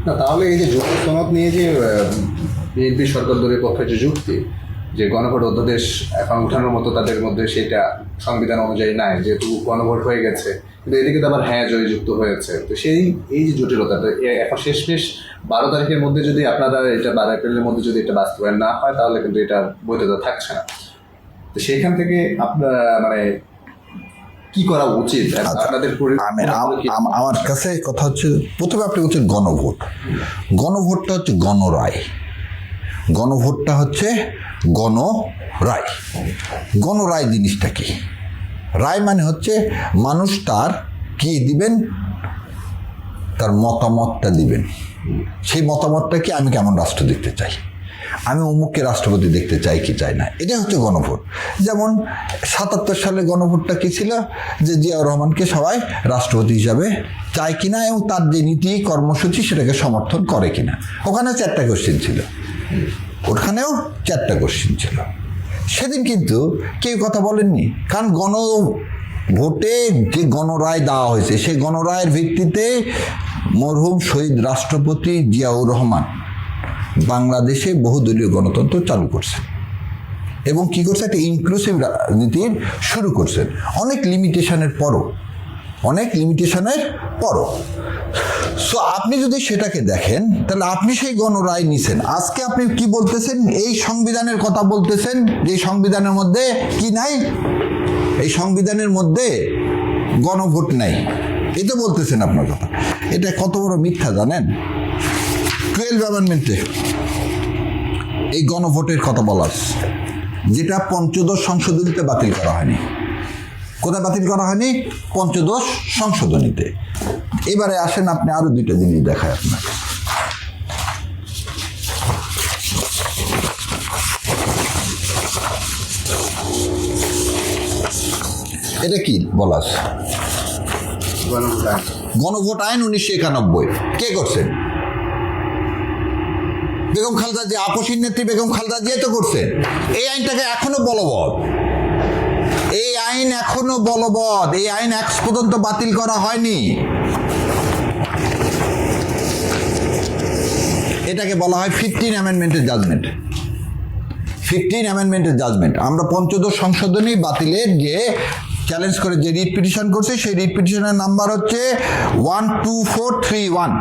Speaker 2: না। তাহলে এই যে জুলাই সনদ নিয়ে যে বিএনপি সরকার দলের পক্ষে যে যুক্তি, যে গণভোট অধ্যাদেশ এখন উঠানোর মতো তাদের মধ্যে সেটা সংবিধান অনুযায়ী নাই, যেহেতু গণভোট হয়ে গেছে, কিন্তু এদিকে তো আবার জয়যুক্ত হয়েছে। তো এই যে জটিলতা, এখন শেষমেশ 12 তারিখের মধ্যে যদি আপনারা এটা 12 এপ্রিলের মধ্যে যদি এটা বাস্তবায়ন না হয়, তাহলে কিন্তু এটা বৈধতা থাকছে না। তো সেইখান থেকে আপনার মানে কি করা উচিত আপনাদের?
Speaker 1: আমার কাছে কথা হচ্ছে, প্রথমে আপনি বলছেন গণভোট। গণভোটটা হচ্ছে গণরায়, গণভোটটা হচ্ছে গণরায়। গণরায় জিনিসটা কি? রায় মানে হচ্ছে মানুষ তার কি দিবেন, তার মতামতটা দিবেন। সেই মতামতটা কি, আমি কেমন রাষ্ট্র দেখতে চাই, আমি অমুককে রাষ্ট্রপতি দেখতে চাই কি চাই না, এটা হচ্ছে গণভোট। যেমন 77 সালে গণভোটটা কি ছিল, যে জিয়াউর রহমানকে সবাই রাষ্ট্রপতি হিসাবে চায় কিনা এবং তার যে নীতি কর্মসূচি সেটাকে সমর্থন করে কিনা। ওখানে 4টা কোশ্চেন ছিল, ওখানেও 4টা কোশ্চেন ছিল। সেদিন কিন্তু কেউ কথা বলেননি, কারণ গণভোটে যে গণরায় দেওয়া হয়েছে সেই গণরায়ের ভিত্তিতে মরহুম শহীদ রাষ্ট্রপতি জিয়াউর রহমান বাংলাদেশে বহুদলীয় গণতন্ত্র চালু করছে এবং কি করছে, একটা ইনক্লুসিভ রাজনীতির শুরু করছেন অনেক লিমিটেশনের পরও। সো আপনি যদি সেটাকে দেখেন, তাহলে আপনি সেই গণরায় নিছেন। আজকে আপনি কি বলতেছেন, এই সংবিধানের কথা বলতেছেন, যে সংবিধানের মধ্যে কি নাই, এই সংবিধানের মধ্যে গণভোট নাই, এই তো বলতেছেন আপনার কথা। এটা কত বড় মিথ্যা জানেন? 12 অ্যামেন্ডমেন্টে এই গণভোটের কথা বলা, যেটা পঞ্চদশ সংশোধনীতে বাতিল করা হয়নি। কোথায় বাতিল করা হয়নি? পঞ্চদশ সংশোধনীতে। এবারে আসেন, আপনি আরো 2টা জিনিস দেখায় আপনাকে। এটা কি বলা আছে? গণভোট আইন 1991 কে করছেন? বেগম খালেদা জিয়া, আপসীর নেত্রী বেগম খালেদা জিয়া তো করছেন। এই আইনটাকে এখনো বলবৎ, এই আইন এখনো বলবৎ, এই আইন এক পর্যন্ত বাতিল করা হয়নি। এটাকে বলা হয় 15 অ্যামেন্ডমেন্টের জাজমেন্ট। 15 অ্যামেন্ডমেন্টের জাজমেন্ট, আমরা পঞ্চদশ সংশোধনী বাতিলের যে চ্যালেঞ্জ করে যে রিট পিটিশন করছে, সেই রিট পিটিশনের নাম্বার হচ্ছে 12431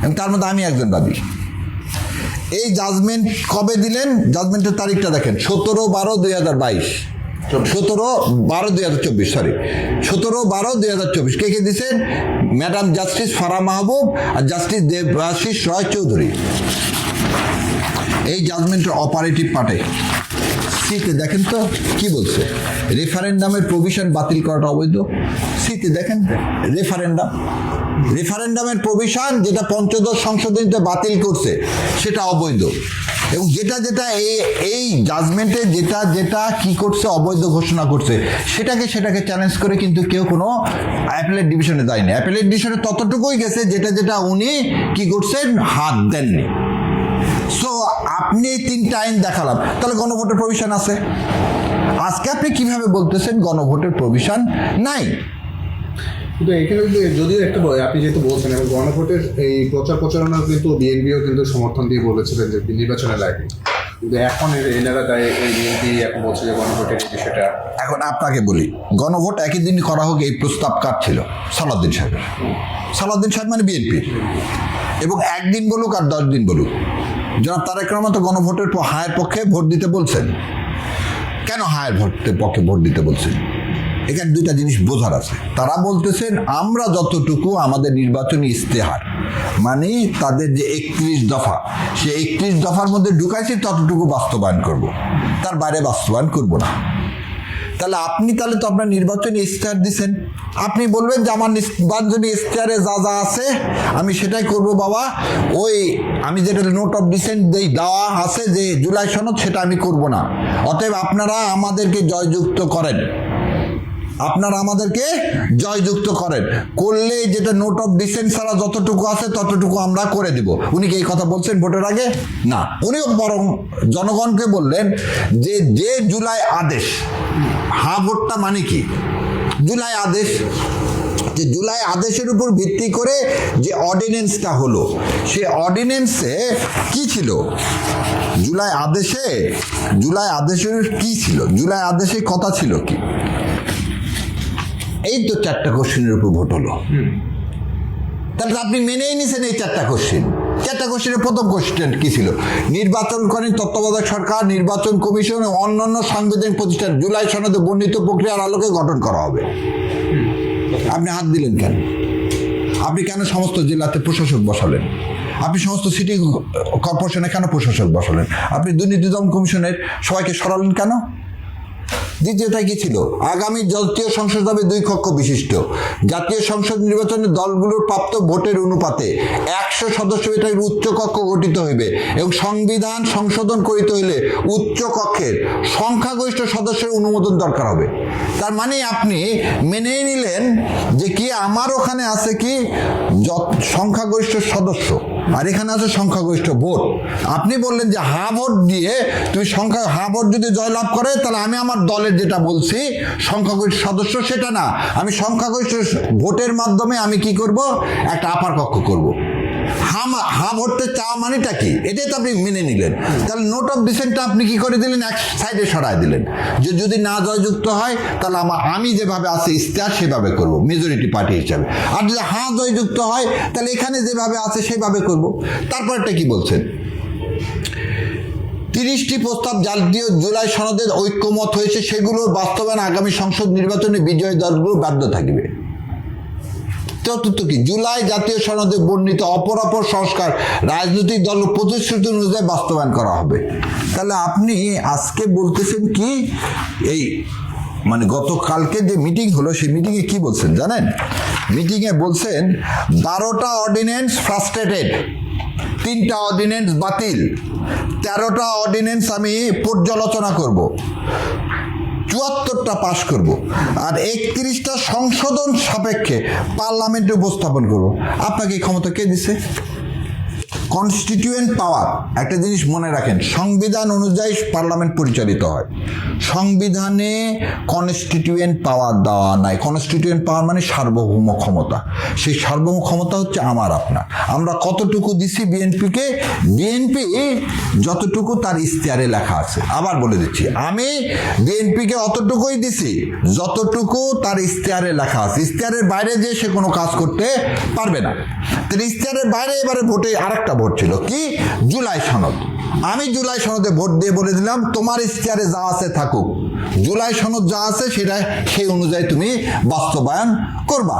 Speaker 1: এবং তার মধ্যে আমি একজন বাদী। এই জাজমেন্ট কবে দিলেন? জাজমেন্টের তারিখটা দেখেন, 17/12/2022, 17/12/2024, সরি 17/12/2024। কে কে দিচ্ছেন? ম্যাডাম জাস্টিস ফারা মাহবুব আর জাস্টিস দেবাশিস রয় চৌধুরী। এই জাজমেন্টের অপারেটিভ পার্টে সিতে দেখেন তো কি বলছে, রেফারেন্ডামের প্রভিশন বাতিল করাটা অবৈধ। সিতে দেখেন রেফারেন্ডামের প্রভিশন যেটা পঞ্চদশ সংশোধনীতে বাতিল করছে সেটা অবৈধ, এবং যেটা এই জাজমেন্টে যেটা কি করছে, অবৈধ ঘোষণা করছে, সেটাকে চ্যালেঞ্জ করে কিন্তু কেউ কোনো অ্যাপেলেট ডিভিশনে দেয়নি। অ্যাপেলেট ডিভিশনে ততটুকুই গেছে যেটা উনি কি করছেন, হাত দেননি। সো আপনি 3টা আইন দেখালাম, তাহলে গণভোটের প্রভিশন আছে। আজকে আপনি কিভাবে বলতেছেন গণভোটের প্রভিশন নাই?
Speaker 2: কিন্তু এখানে যদিও একটা আপনি যেহেতু বলছেন, এবং গণভোটের এই প্রচারণা কিন্তু বিএনপিও কিন্তু সমর্থন দিয়ে বলেছিলেন যে নির্বাচনে লাগে, কিন্তু এখন এনারা এই বিএনপি এখন বলছে যে গণভোটের এই বিষয়টা।
Speaker 1: এখন আপনাকে বলি, গণভোট একই দিন করা হোক, এই প্রস্তাব কার ছিল? সালাউদ্দিন সাহেবের। সালাউদ্দিন সাহেব মানে বিএনপি, এবং একদিন বলুক আর 10 দিন বলুক, জনাব তারেক রহমান তো গণভোটের হায়ের পক্ষে ভোট দিতে বলছেন। কেন হায়ের পক্ষে ভোট দিতে বলছেন? এখানে 2টা জিনিস বোঝার আছে। তারা বলতেছেন আমরা যতটুকু আমাদের নির্বাচনী ইস্তেহার, মানে তাদের যে 31 দফা, সে 31 দফার মধ্যে ঢুকাইছি ততটুকু বাস্তবায়ন করব, তার বাইরে বাস্তবায়ন করব না। তাহলে আপনি তো আপনার নির্বাচনী ইস্তেহার দিচ্ছেন, আপনি বলবেন যে আমার নির্বাচনী ইস্তেহারে যা আছে আমি সেটাই করব বাবা, ওই আমি যেটা নোট অফ ডিসেন্ট দেওয়া আছে যে জুলাই সনদ, সেটা আমি করব না। অতএব আপনারা আমাদেরকে জয়যুক্ত করেন, করলে যেটা নোট অফ ডিসেন্ট ছাড়া যতটুকু আছে ততটুকু আমরা করে দিব। উনি কি এই কথা বলছেন ভোটের আগে? না, উনিও বরং জনগণকে বললেন যে জুলাই আদেশ, ভোটটা মানে কি? জুলাই আদেশ, যে জুলাই আদেশের উপর ভিত্তি করে যে অর্ডিন্যান্সটা হলো, সে অর্ডিন্যান্সে কি ছিল? জুলাই আদেশের কি ছিল? জুলাই আদেশে কথা ছিল কি? এই তো 4টা কোশ্চেনের উপর ভোট হলো। তাহলে আপনি মেনেই নিছেন এই 4টা কোশ্চেন। 4টা কোশ্চেনের প্রথম কোশ্চেন কি ছিল? নির্বাচন করেন তত্ত্বাবধায়ক সরকার, নির্বাচন কমিশন ও অন্যান্য সাংবিধানিক প্রতিষ্ঠান জুলাই সনদে বর্ণিত প্রক্রিয়ার আলোকে গঠন করা হবে। আপনি হাত দিলেন কেন? আপনি কেন সমস্ত জেলাতে প্রশাসক বসালেন? আপনি সমস্ত সিটি কর্পোরেশনে কেন প্রশাসক বসালেন? আপনি দুর্নীতি দমন কমিশনের সবাইকে সরালেন কেন? দ্বিতীয়টা কি ছিল? আগামী জাতীয় সংসদ হবে 2 কক্ষ বিশিষ্ট। জাতীয় সংসদ নির্বাচনে দলগুলোর প্রাপ্ত ভোটের অনুপাতে 100 সদস্য এটার উচ্চ কক্ষ গঠিত হইবে, এবং সংবিধান সংশোধন করিতে হইলে উচ্চ কক্ষের সংখ্যাগরিষ্ঠ সদস্যের অনুমোদন দরকার হবে। তার মানে আপনি মেনেই নিলেন যে কি আমার ওখানে আছে কি সংখ্যাগরিষ্ঠ সদস্য, আর এখানে আছে সংখ্যাগরিষ্ঠ ভোট। আপনি বললেন যে ভোট দিয়ে তুমি ভোট যদি জয়লাভ করে, তাহলে আমি আমার দলের যেটা বলছি সংখ্যাগরিষ্ঠ সদস্য, সেটা না, আমি সংখ্যাগরিষ্ঠ ভোটের মাধ্যমে আমি কি করব? একটা আপার কক্ষ করব। ভোটতে চাওয়া মানেটা কি? এটাই তো আপনি মেনে নিলেন। তাহলে নোট অফ ডিসেন্টটা আপনি কি করে দিলেন? এক সাইডে সরাই দিলেন, যে যদি না জয়যুক্ত হয় তাহলে আমি যেভাবে আছে ইস্তেহার সেভাবে করব মেজরিটি পার্টি হিসাবে, আর যদি জয়যুক্ত হয় তাহলে এখানে যেভাবে আছে সেভাবে করব। তারপরটা কি বলছেন? 30টি প্রস্তাব জাতীয় জুলাই সনদে ঐক্যমত হয়েছে, সেগুলোর বাস্তবায়ন আগামী সংসদ নির্বাচনে বিজয়ী দলগুলো বাধ্য থাকবে। চতুর্থ কি? জুলাই জাতীয় সনদে বর্ণিত অপরাপর সংস্কার রাজনৈতিক দল প্রতিশ্রুতি অনুযায়ী বাস্তবায়ন করা হবে। তাহলে আপনি আজকে বলতেছেন কি, এই মানে গতকালকে যে মিটিং হলো, সেই মিটিংয়ে কি বলছেন জানেন? মিটিংয়ে বলছেন 12টা অর্ডিন্যান্স ফ্রাস্ট্রেটেড, 3টা অর্ডিন্যান্স বাতিল, 13টা অর্ডিন্যান্স আমি পর্যালোচনা করব, 74টা পাশ করব, আর 31টা সংশোধন সাপেক্ষে পার্লামেন্টে উপস্থাপন করব। আপনাকে এই ক্ষমতা কে দিছে? কনস্টিটিউয়েন্ট পাওয়ার, একটা জিনিস মনে রাখেন, সংবিধান অনুযায়ী পার্লামেন্ট পরিচালিত হয়। সংবিধানে কনস্টিটিউয়েন্ট পাওয়ার দেওয়া নাই। কনস্টিটিউয়েন্ট পাওয়ার মানে সার্বভৌম ক্ষমতা। সেই সার্বভৌম ক্ষমতা হচ্ছে আমার আপনার। আমরা কতটুকু দিছি বিএনপিকে? বিএনপি যতটুকু তার ইশতেহারে লেখা আছে। আবার বলে দিচ্ছি, আমি বিএনপিকে অতটুকুই দিছি যতটুকু তার ইশতেহারে লেখা আছে। ইশতেহারের বাইরে যে সে কোনো কাজ করতে পারবে না। তাহলে ইশতেহারের বাইরে এবারে ভোটে আরেকটা ভোট ছিল কি? জুলাই সনদ। আমি জুলাই সনদে ভোট দিয়ে বলে দিলাম তোমার ইশতেহারে যা আছে থাকুক, জুলাই সনদ যা আছে সেটা সেই অনুযায়ী তুমি বাস্তবায়ন করবা।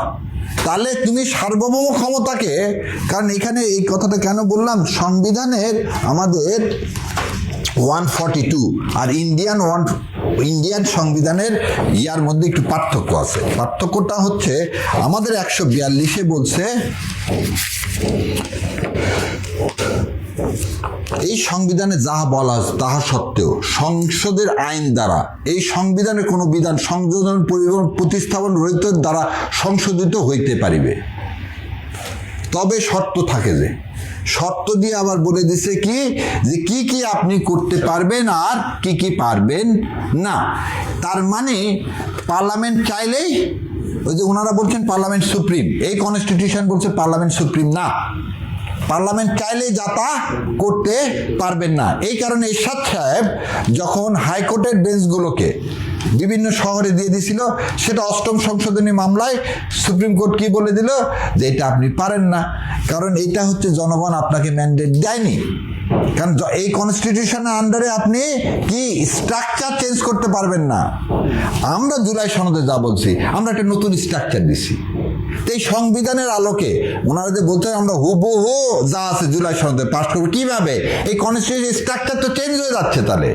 Speaker 1: তাহলে তুমি সার্বভৌম ক্ষমতাকে, কারণ এখানে এই কথাটা কেন বললাম, সংবিধানের আমাদের 142 আর ইন্ডিয়ান সংবিধানের ইয়ার মধ্যে একটু পার্থক্য আছে। পার্থক্যটা হচ্ছে আমাদের 142-এ বলছে এই সংবিধানে যাহা বলা আছে তাহা সত্ত্বেও সংসদের আইন দ্বারা এই সংবিধানের কোনো বিধান সংযোজন, পরিবর্তন, প্রতিস্থাপন রহিত দ্বারা সংশোধিত হইতে পারিবে, তবে শর্ত থাকে। যে শর্ত দিয়ে আবার বলে দিছে কি, যে কি কি আপনি করতে পারবেন আর কি কি পারবেন না। তার মানে পার্লামেন্ট চাইলেই, ওই যে ওনারা বলছেন পার্লামেন্ট সুপ্রিম, এই কনস্টিটিউশন বলছে পার্লামেন্ট সুপ্রিম না। পার্লামেন্ট চাইলেই যা তা করতে পারবেন না। এই কারণে এরশাদ সাহেব যখন হাইকোর্টের বেঞ্চগুলোকে বিভিন্ন শহরে দিয়ে দিছিল, সেটা 8ম সংশোধনী মামলায় সুপ্রিম কোর্ট কি বলে দিল, যে এটা আপনি পারেন না, কারণ এটা হচ্ছে জনগণ আপনাকে ম্যান্ডেট দেয়নি। কারণ এই কনস্টিটিউশনের আন্ডারে আপনি কি স্ট্রাকচার চেঞ্জ করতে পারবেন না। আমরা জুলাই সনদে যা বলছি, আমরা একটা নতুন স্ট্রাকচার দিছি। এই সংবিধানের আলোকে ওনারা যে বলতে আমরা হুবহু যা আছে জুলাই সনদে পাস করবো, কিভাবে? এই কনস্টিটিউশন স্ট্রাকচার তো চেঞ্জ হয়ে যাচ্ছে। তাহলে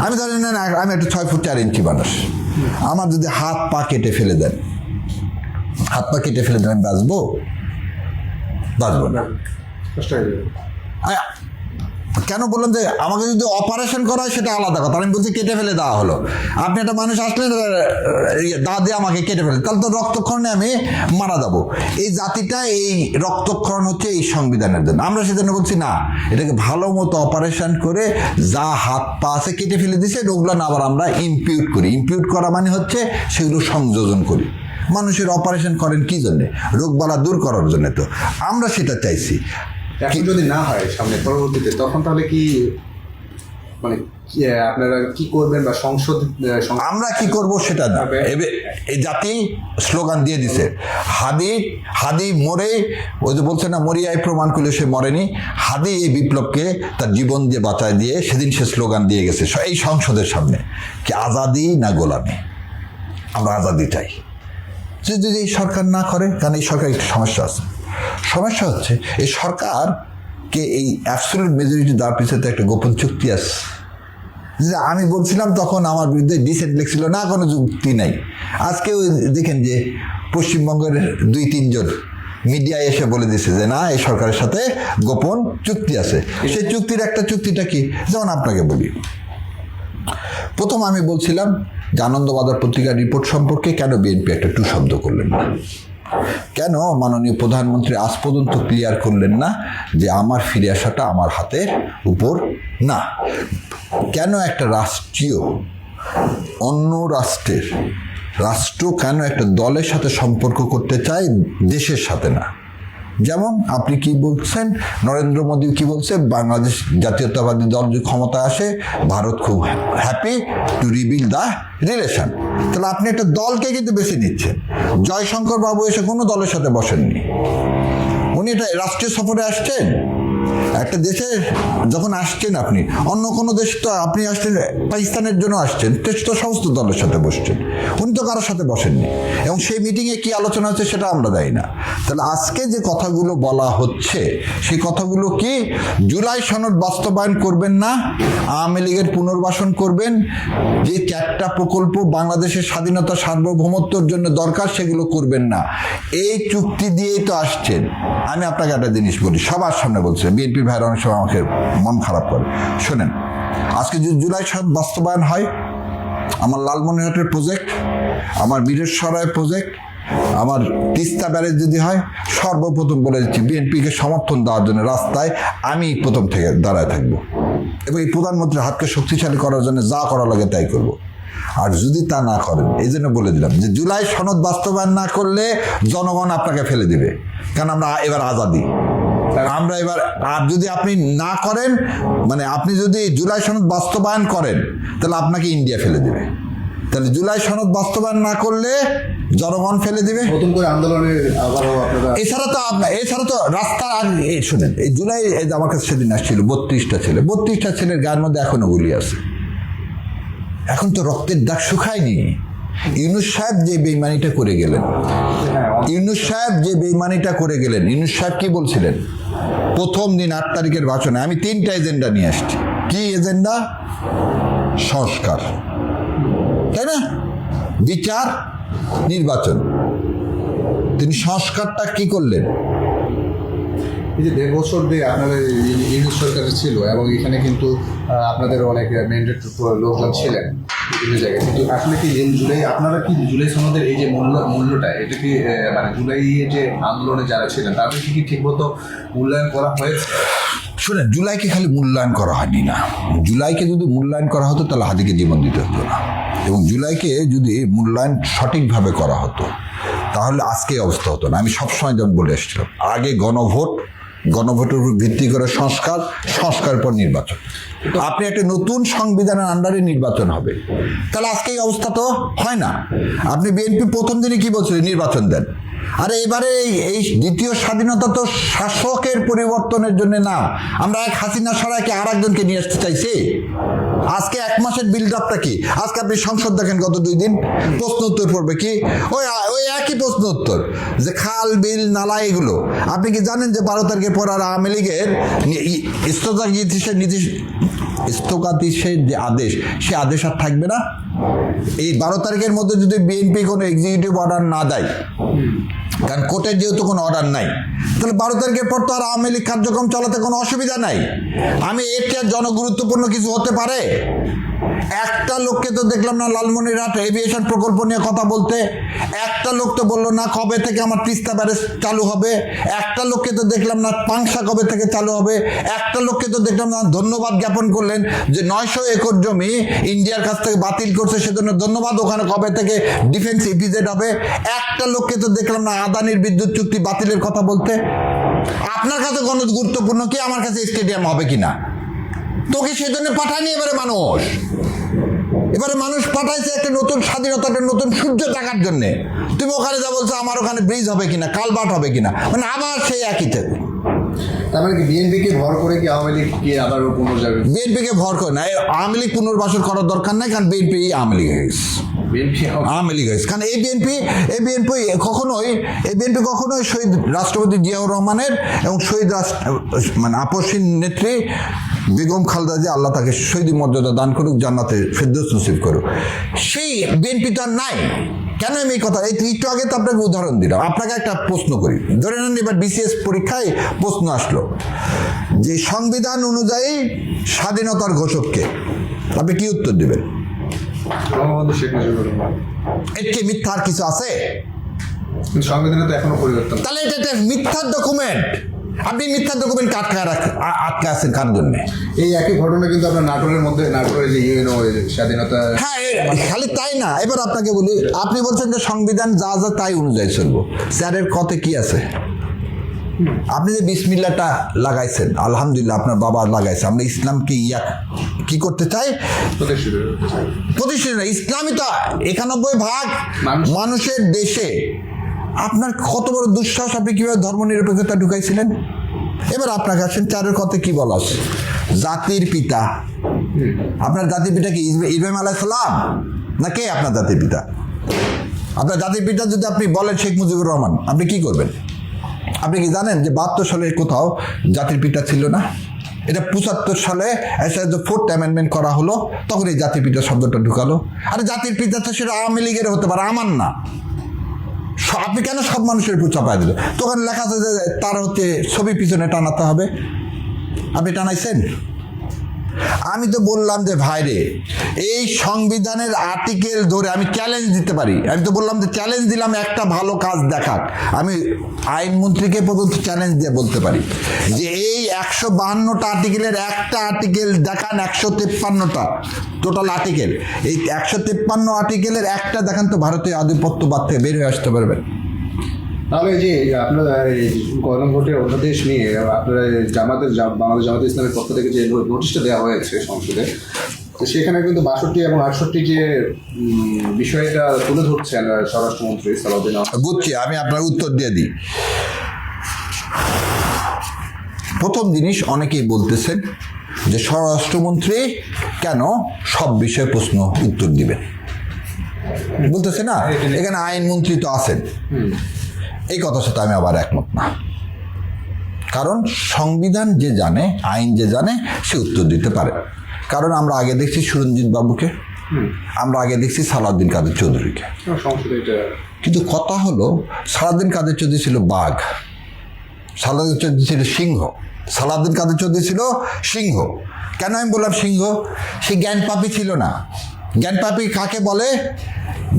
Speaker 1: আমি জানি না, আমি একটা 6 ফুট 4 ইঞ্চি মানুষ, আমার যদি হাত পা কেটে ফেলে দেন, হাত পা কেটে ফেলে দেন, আমি বাঁচবো? বাঁচবো না। কেন বললাম যে আমাকে যদি অপারেশন করা হয় সেটা আলাদা কথা, আমি বলছি কেটে ফেলে দেওয়া হলো। আপনি একটা মানুষ আসলেন দা দিয়ে আমাকে কেটে ফেলে, তাহলে তো রক্তক্ষরণে আমি মারা যাবো। এই জাতিটা এই রক্তক্ষরণ হচ্ছে এই সংবিধানের জন্য। আমরা সেজন্য বলছি না, এটাকে ভালো মতো অপারেশন করে যা হাত পা আছে কেটে ফেলে দিছে, ওগুলো না আবার আমরা ইমপিউট করি। ইমপিউট করা মানে হচ্ছে সেগুলো সংযোজন করি। মানুষের অপারেশন করেন কি জন্যে? রোগবালা দূর করার জন্য। তো আমরা সেটা চাইছি।
Speaker 2: এখন যদি না হয় সামনে পরবর্তীতে, তখন তাহলে কি মানে আপনারা কি করবেন? বা
Speaker 1: আমরা কি করব সেটা না। এই জাতি স্লোগান দিয়ে দিছে, হাদি মরে, ওই যে বলছে না মরিয়ায় প্রমাণ করলে সে মরেনি। হাদি এই বিপ্লবকে তার জীবন দিয়ে বাঁচায় দিয়ে সেদিন সে স্লোগান দিয়ে গেছে এই সংসদের সামনে, কি আজাদি না গোলামি। আমরা আজাদি চাই। যদি এই সরকার না করে, কারণ এই সরকার একটু সমস্যা আছে। সমস্যা হচ্ছে এই সরকারকে এই অ্যাবসলিউট মেজরিটি দেওয়ার পিছনে একটা গোপন চুক্তি আছে। যে আমি বলছিলাম তখন আমার বিরুদ্ধে ডিসেন্ট লেখছিল, না কোনো যুক্তি নাই। আজকেও দেখেন যে পশ্চিমবঙ্গের 2-3 জন মিডিয়ায় এসে বলে দিচ্ছে যে না, এই সরকারের সাথে গোপন চুক্তি আছে। সেই চুক্তির একটা চুক্তিটা কি, যেমন আপনাকে বলি, প্রথম আমি বলছিলাম যে আনন্দবাজার পত্রিকার রিপোর্ট সম্পর্কে কেন বিএনপি একটা টু শব্দ করলেন না? কেন মাননীয় প্রধানমন্ত্রী আজ পর্যন্ত ক্লিয়ার করলেন না যে আমার ফিরে আসাটা আমার হাতের উপর না? কেন একটা অন্য রাষ্ট্র কেন একটা দলের সাথে সম্পর্ক করতে চায়, দেশের সাথে না? যেমন আপনি কি বলছেন, নরেন্দ্র মোদী কি বলছে, বাংলাদেশ জাতীয়তাবাদী দল যদি ক্ষমতা আসে, ভারত খুব happy to rebuild the relation. তাহলে আপনি একটা দলকে কিন্তু বেছে নিচ্ছেন। জয়শঙ্কর বাবু এসে কোনো দলের সাথে বসেননি, উনি এটা রাষ্ট্রীয় সফরে আসছেন। একটা দেশে যখন আসছেন আপনি, অন্য কোনো দেশ তো আপনি আসছেন পাকিস্তানের জন্য আসছেন, তো সমস্ত দলের সাথে বসছেন, উনি তো কারোর সাথে বসেননি। এবং সেই মিটিংয়ে কি আলোচনা হচ্ছে সেটা আমরা জানি না। তাহলে আজকে যে কথাগুলো বলা হচ্ছে সেই কথাগুলো কি, জুলাই সনদ বাস্তবায়ন করবেন না, আওয়ামী লীগের পুনর্বাসন করবেন, যে 4টা প্রকল্প বাংলাদেশের স্বাধীনতা সার্বভৌমত্বের জন্য দরকার সেগুলো করবেন না। এই চুক্তি দিয়েই তো আসছেন। আমি আপনাকে একটা জিনিস বলি, সবার সামনে বলছে, বিএনপির ভাইয়ের অনেক সময় আমাকে মন খারাপ করে। শোনেন, আজকে যদি জুলাই সনদ বাস্তবায়ন হয়, আমার লালমনিরহাটের প্রজেক্ট, আমার বীরেশ্বরায় প্রজেক্ট, আমার তিস্তা ব্যারেজ যদি হয়, সর্বপ্রথম বলে দিচ্ছি বিএনপিকে সমর্থন দেওয়ার জন্য রাস্তায় আমি প্রথম থেকে দাঁড়ায় থাকবো এবং এই প্রধানমন্ত্রীর হাতকে শক্তিশালী করার জন্য যা করা লাগে তাই করব। আর যদি তা না করেন, এই জন্য বলে দিলাম যে জুলাই সনদ বাস্তবায়ন না করলে জনগণ আপনাকে ফেলে দিবে, কারণ আমরা এবার আজাদি। আমরা এবার, আর যদি আপনি না করেন, মানে আপনি যদি জুলাই সনদ বাস্তবায়ন করেন তাহলে আপনাকে ইন্ডিয়া ফেলে দেবে। তাহলে জুলাই সনদ বাস্তবায়ন না করলে জনগণ ফেলে দিবে।
Speaker 2: নতুন করে আন্দোলনের আবারও আপনারা
Speaker 1: এছাড়া তো রাস্তা। আর শোনেন, এই জুলাই আমার কাছে সেদিন আসছিল 32টা ছেলে, 32টা ছেলের গায়ের মধ্যে এখনো গুলি আছে। এখন তো রক্তের দাগ শুকায়নি। ইউনূস সাহেব যে বেইমানিটা করে গেলেন, ইউনূস সাহেব কি বলছিলেন প্রথম দিন 8 তারিখের ভাষণে? আমি 3টা এজেন্ডা নিয়ে আসছি। কি এজেন্ডা? সংস্কার, তাই না? বিচার, নির্বাচন। তিনি সংস্কারটা কি করলেন?
Speaker 2: এই যে 1.5 বছর দিয়ে আপনাদের ইউনিট সরকার ছিল এবং এখানে কিন্তু আপনাদের অনেক ম্যান্ডেট লোকজন ছিলেন বিভিন্ন জায়গায়, কিন্তু আসলে কি জুলাই, আপনারা কি জুলাই সনদের এই যে মূল্যটা, এটা কি মানে জুলাই যে আন্দোলনে যারা ছিলেন তাদের কি ঠিকমতো মূল্যায়ন করা হয়েছে?
Speaker 1: শুনেন, জুলাইকে খালি মূল্যায়ন করা হয়নি না। জুলাইকে যদি মূল্যায়ন করা হতো তাহলে হাদিকে জীবন দিতে হতো না, এবং জুলাইকে যদি মূল্যায়ন সঠিকভাবে করা হতো তাহলে আজকে অবস্থা হতো না। আমি সবসময় যেমন বলে এসেছিলাম, আগে গণভোটের উপর ভিত্তি করে সংস্কারের পর নির্বাচন। আপনি একটা নতুন সংবিধানের আন্ডারে নির্বাচন হবে, তাহলে আজকে এই অবস্থা তো হয় না। আপনি বিএনপি প্রথম দিনে কি বলছিলেন? নির্বাচন দেন। আরে এবারে এই দ্বিতীয় স্বাধীনতা তো শাসকের পরিবর্তনের জন্য না, আমরা এক হাসিনা সরাইকে আর একজনকে নিয়ে আসতে চাইছি। আজকে 1 মাসের বিল্ড আপটা কি? আজকে আপনি সংসদ দেখেন, গত 2 দিন প্রশ্ন উত্তর পড়বে কি? ওই একই প্রশ্ন উত্তর, যে খাল বিল নালা এগুলো। আপনি কি জানেন যে 12 তারিখের পর আর আওয়ামী লীগের স্থগিতাদেশের যে আদেশ, সে আদেশ আর থাকবে না। এই 12 তারিখের মধ্যে যদি বিএনপি কোনো এক্সিকিউটিভ অর্ডার না দেয়, কারণ কোর্টের যেহেতু কোনো অর্ডার নাই, তাহলে 12 তারিখের পর তো আর আওয়ামী লীগ কার্যক্রম চালাতে কোনো অসুবিধা নাই। আমি এর চেয়ে জনগুরুত্বপূর্ণ কিছু হতে পারে? একটা লোককে তো দেখলাম না লালমনিরহাট এভিয়েশন প্রকল্প নিয়ে কথা বলতে, একটা লোক তো বললো না কবে থেকে আমার তিস্তা ব্যারেজ চালু হবে, একটা লোককে তো দেখলাম না পাংশা কবে থেকে চালু হবে, একটা লোককে তো দেখলাম না ধন্যবাদ জ্ঞাপন করলেন যে 900 একর জমি ইন্ডিয়ার কাছ থেকে বাতিল করছে, সেজন্য ধন্যবাদ, ওখানে কবে থেকে ডিফেন্স ইপিজেড হবে। একটা লোককে তো দেখলাম না আদানির বিদ্যুৎ চুক্তি বাতিলের কথা বলতে। আপনার কাছে কোনো গুরুত্বপূর্ণ কি আমার কাছে স্টেডিয়াম হবে কিনা? তোকে সেজন্য পাঠায়নি এবারে মানুষ পাঠাইছে একটা নতুন স্বাধীনতাটা, নতুন সূর্য দেখার জন্য। তুমি ওখানে যা বলছো আমার ওখানে ব্রিজ হবে কিনা, কালভার্ট হবে কিনা, মানে আবার সেই একই থাকে।
Speaker 2: তার মানে কি বিএনপিকে ভর করে কি আওয়ামী লীগ কি আবার পুনর্যাবে?
Speaker 1: বিএনপিকে ভর করে না, আওয়ামী লীগ পুনর্বাসন করার দরকার নাই, কারণ বিএনপি আওয়ামী লীগ হয়ে গেছে। আওয়ামী লীগ হয়েছে, কারণ এই বিএনপি কখনোই শহীদ রাষ্ট্রপতি জিয়াউর রহমানের এবং শহীদ মানে আপসীন নেত্রী বেগম খালেদা জিয়া, আল্লাহ তাকে শহীদ মর্যাদা দান করুক, জান্নাতে ফেরদৌস নসিব করুক, সেই বিএনপি তো আর নাই। কেন আমি এই কথা, এই একটু আগে তো আপনাকে উদাহরণ দিলাম। আপনাকে একটা প্রশ্ন করি, ধরে নেন এবার বিসিএস পরীক্ষায় প্রশ্ন আসলো যে সংবিধান অনুযায়ী স্বাধীনতার ঘোষককে, আপনি কি উত্তর দেবেন? এর চেয়ে মিথ্যা আর কিছু আছে?
Speaker 2: সংবিধানে তো এখনো পরিবর্তন।
Speaker 1: তাহলে এটা একটা মিথ্যার ডকুমেন্ট। আপনি মিথ্যার ডকুমেন্ট আটকে আছেন কার জন্য?
Speaker 2: এই একই ঘটনা কিন্তু আপনার নাটোরের যে ইউএনও স্বাধীনতা।
Speaker 1: হ্যাঁ, খালি তাই না। এবার আপনাকে বলি, আপনি বলছেন যে সংবিধান যা যা তাই অনুযায়ী চলবো। স্যারের কথা কি আছে? আপনি যে বিসমিল্লাহটা লাগাইছেন, আলহামদুলিল্লাহ আপনার বাবা লাগাইছে। আমরা ইসলামকে কি করতে চাই? প্রতিষ্ঠিত। ইসলামই তো 91% মানুষের দেশে। আপনার কত বড় দুঃসাহস, আপনি কিভাবে ধর্মনিরপেক্ষতা ঢুকাইছিলেন? এবার আপনাকে আসেন, 4-এর কথা কি বলা আছে? জাতির পিতা। আপনার জাতির পিতা কি ইব্রাহিম আলাইহিস সালাম না কে আপনার জাতির পিতা? আপনার জাতির পিতা যদি আপনি বলেন শেখ মুজিবুর রহমান, আপনি কি করবেন? আপনি কি জানেন যে 72 সালে কোথাও জাতির পিতা ছিল না? এটা 75 সালে ফোর্থ অ্যামেন্ডমেন্ট করা হলো, তখন এই জাতির পিতা শব্দটা ঢুকালো। আরে জাতির পিতা তো সেটা আওয়ামী লীগের হতে পারে, আমার না। আপনি কেন সব মানুষের উপর চাপায় দিল? তখন লেখা আছে যে তার ছবি পিছনে টানাতে হবে। আপনি টানাইছেন? আমি তো বললাম যে ভাইরে, এই সংবিধানের আর্টিকেল ধরে আমি চ্যালেঞ্জ দিতে পারি। আমি তো বললাম যে চ্যালেঞ্জ দিলাম, একটা ভালো কাজ দেখাক। আমি আইনমন্ত্রীকে পর্যন্ত চ্যালেঞ্জ দিয়ে বলতে পারি যে এই 152টা আর্টিকেলের একটা আর্টিকেল দেখান, 153টা টোটাল আর্টিকেল, এই 153 আর্টিকেলের একটা দেখান তো ভারতীয় আধিপত্যবাদ থেকে বের হয়ে আসতে পারবেন।
Speaker 2: তাহলে যে আপনারা এই গণভোটের অধ্যাদেশ নিয়ে আপনারা বাংলাদেশ জামাতে ইসলামের পক্ষ থেকে যে নোটিশটা দেওয়া হয়েছে সংসদে, তো সেখানে কিন্তু 62 এবং 68 যে বিষয়টা তুলে ধরছেন স্বরাষ্ট্রমন্ত্রী সালাউদ্দিন আহমেদ।
Speaker 1: বুঝছি, আমি আপনার উত্তর দিয়ে দিই। প্রথম জিনিস, অনেকেই বলতেছেন যে স্বরাষ্ট্রমন্ত্রী কেন সব বিষয়ে প্রশ্ন উত্তর দিবেন, বলতেছে না এখানে আইনমন্ত্রী তো আছেন। এই কথার সাথে আমি আবার একমত না, কারণ সংবিধান যে জানে, আইন যে জানে, সে উত্তর দিতে পারে। কারণ আমরা আগে দেখছি সুরঞ্জিত বাবুকে, আমরা আগে দেখছি সালাউদ্দিন কাদের চৌধুরীকে। কিন্তু কথা হলো, সালাউদ্দিন কাদের চৌধুরী ছিল বাঘ, সালাউদ্দিন চৌধুরী ছিল সিংহ, সালাউদ্দিন কাদের চৌধুরী ছিল সিংহ। কেন আমি বললাম সিংহ? সে জ্ঞানপাপী ছিল না। জ্ঞানপাপী কাকে বলে?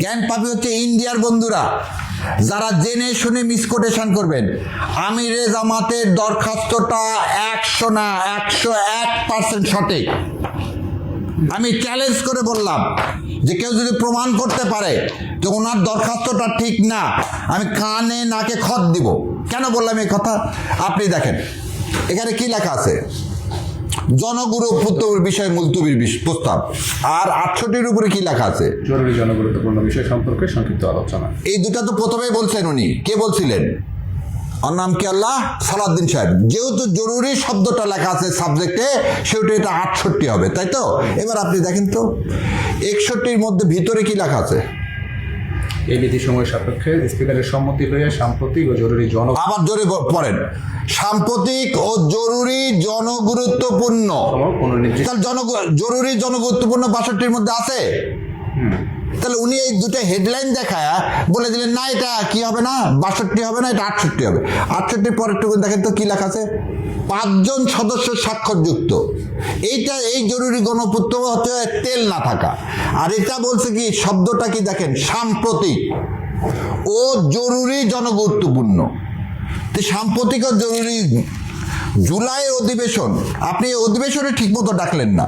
Speaker 1: জ্ঞানপাপী হচ্ছে ইন্ডিয়ার বন্ধুরা, যারা জেনে শুনে মিসকোটেশন করবেন। আমিরে জামাতের দরখাস্তটা 100 না 101% সঠিক। আমি চ্যালেঞ্জ করে বললাম যে কেউ যদি প্রমাণ করতে পারে যে ওনার দরখাস্তটা ঠিক না, আমি কানে নাকে খত দিব। কেন বললাম এই কথা? আপনি দেখেন এখানে কি লেখা আছে, জনগুরুত্ব বিষয় মুলতবির প্রস্তাব, আর 68-র উপরে কি লেখা আছে,
Speaker 2: জরুরি জনগুরুত্বপূর্ণ বিষয় সম্পর্কে সংক্ষিপ্ত আলোচনা।
Speaker 1: এই দুটা তো প্রথমেই বলছেন উনি। কে বলছিলেন? ওর নাম কি? আল্লাহ সালাউদ্দিন সাহেব। যেহেতু জরুরি শব্দটা লেখা আছে সাবজেক্টে, সেহেতু এটা 68 হবে, তাই তো? এবার আপনি দেখেন তো 61-র মধ্যে ভিতরে কি লেখা আছে?
Speaker 2: এই নীতিসমূহের সাপেক্ষে স্পিকারের সম্মতি হয়ে সাম্প্রতিক ও জরুরি
Speaker 1: আবার জোরে পড়েন, সাম্প্রতিক ও জরুরি জনগুরুত্বপূর্ণ। তাহলে জরুরি জনগুরুত্বপূর্ণ 62-র মধ্যে আছে। তাহলে উনি এই দুটো হেডলাইন দেখায় বলে দিলেন না এটা কি হবে না, 62 হবে না, এটা 68 হবে। 68-র পরেরটুকু দেখেন তো কি লেখা আছে, 5 জন সদস্য স্বাক্ষরযুক্ত। এইটা এই জরুরি গণপূর্ত হচ্ছে তেল না থাকা। আর এটা বলছে কি, শব্দটা কি দেখেন, সাম্প্রতিক ও জরুরি জনগুরুত্বপূর্ণ। তো সাম্প্রতিক ও জরুরি, জুলাইয়ের অধিবেশন, আপনি অধিবেশনে ঠিক মতো ডাকলেন না।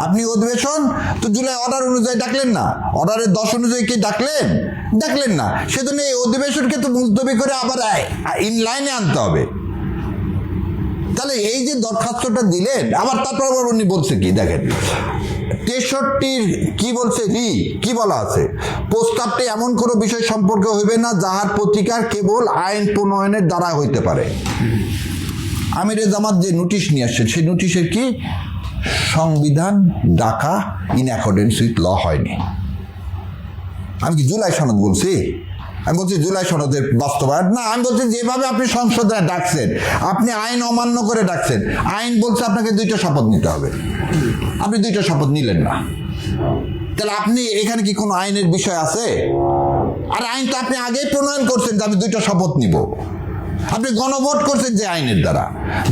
Speaker 1: আপনি অধিবেশন তো জুলাই অর্ডার অনুযায়ী ডাকলেন না, অর্ডারের 10 অনুযায়ী কি ডাকলেন না। সেজন্য এই অধিবেশনকে তো মুলতবি করে আবার ইনলাইনে আনতে হবে। তাহলে এই যে দরখাস্তটা দিলেন, আবার তারপর উনি বলছে কি দেখেন, 63 কি বলছে, কি বলা আছে, প্রস্তাবটি এমন কোনো বিষয় সম্পর্কে হইবে না যাহার প্রতিকার কেবল আইন প্রণয়নের দ্বারা হইতে পারে। আমিরে জামাত যে নোটিশ নিয়ে আসছেন, সেই নোটিশের কি সংবিধান ডাকা ইন অ্যাকর্ডেন্স উইথ ল হয়নি। আমি কি জুলাই সনদ বলছি? আমি বলছি জুলাই সনদের বাস্তবায়ন না। আমি বলছি যেভাবে আপনি সংসদে ডাকছেন, আপনি আইন অমান্য করে ডাকছেন। আইন বলছে আপনাকে 2টা শপথ নিতে হবে, আপনি 2টা শপথ নিলেন না। তাহলে আপনি এখানে কি কোনো আইনের বিষয় আছে? আর আইন তো আপনি আগেই প্রণয়ন করছেন যে আমি 2টা শপথ নিব। আপনি গণভোট করছেন যে আইনের দ্বারা,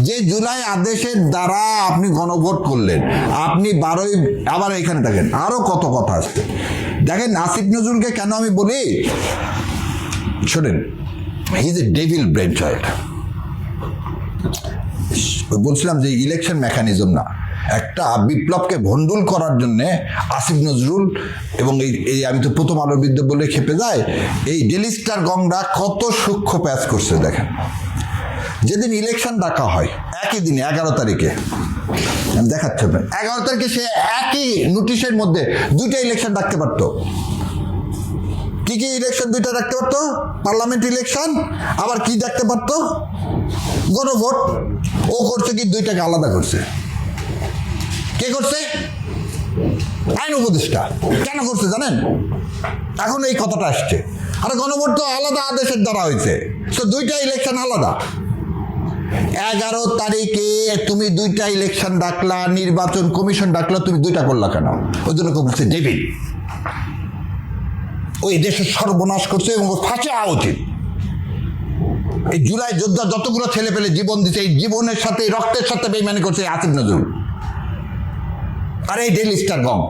Speaker 1: যে জুলাই আদেশের দ্বারা আপনি গণভোট করলেন। আপনি 12ই, আবার এখানে দেখেন আরো কত কথা আসছে। দেখেন আসিফ নজরুলকে কেন আমি বলি, শোনেন, he is a devil brain child. বলছিলাম যে ইলেকশন মেকানিজম না, একটা বিপ্লবকে ভণ্ডুল করার জন্যে আসিফ নজরুল এবং এই আমি তো প্রথম আলোর বিদ্যুৎ বলে খেপে যায়, এই ডেলি স্টার গংরা কত সূক্ষ্ম প্যাচ করছে দেখেন। যেদিন ইলেকশন ডাকা হয় একই দিনে 11 তারিখে, আমি দেখাচ্ছি 11 তারিখে সে একই নোটিশের মধ্যে 2টা ইলেকশন ডাকতে পারতো। কি কি ইলেকশন 2টা ডাকতে পারতো? পার্লামেন্ট ইলেকশন, আবার কি ডাকতে পারতো? গণভোট। ও করছে কি, 2টাকে আলাদা করছে। কে করছে? আইন উপদেষ্টা। কেন করছে জানেন? এখন এই কথাটা আসছে। আর গণভোট তো আলাদা আদেশের দ্বারা হয়েছে, তো 2টা ইলেকশন আলাদা। 11 তারিখে তুমি 2টা ইলেকশন ডাকলা, নির্বাচন কমিশন ডাকলা, তুমি 2টা করলা কেন? ওই জন্য বলছে ডেভিড, ওই দেশের সর্বনাশ করছে এবং ফাঁসি হওয়া উচিত। এই জুলাই যোদ্ধা যতগুলো ছেলে পেলে জীবন দিচ্ছে, এই জীবনের সাথে রক্তের সাথে বেইমানি করছে আসিফ নজরুল। আর এই ডেইলি স্টার গম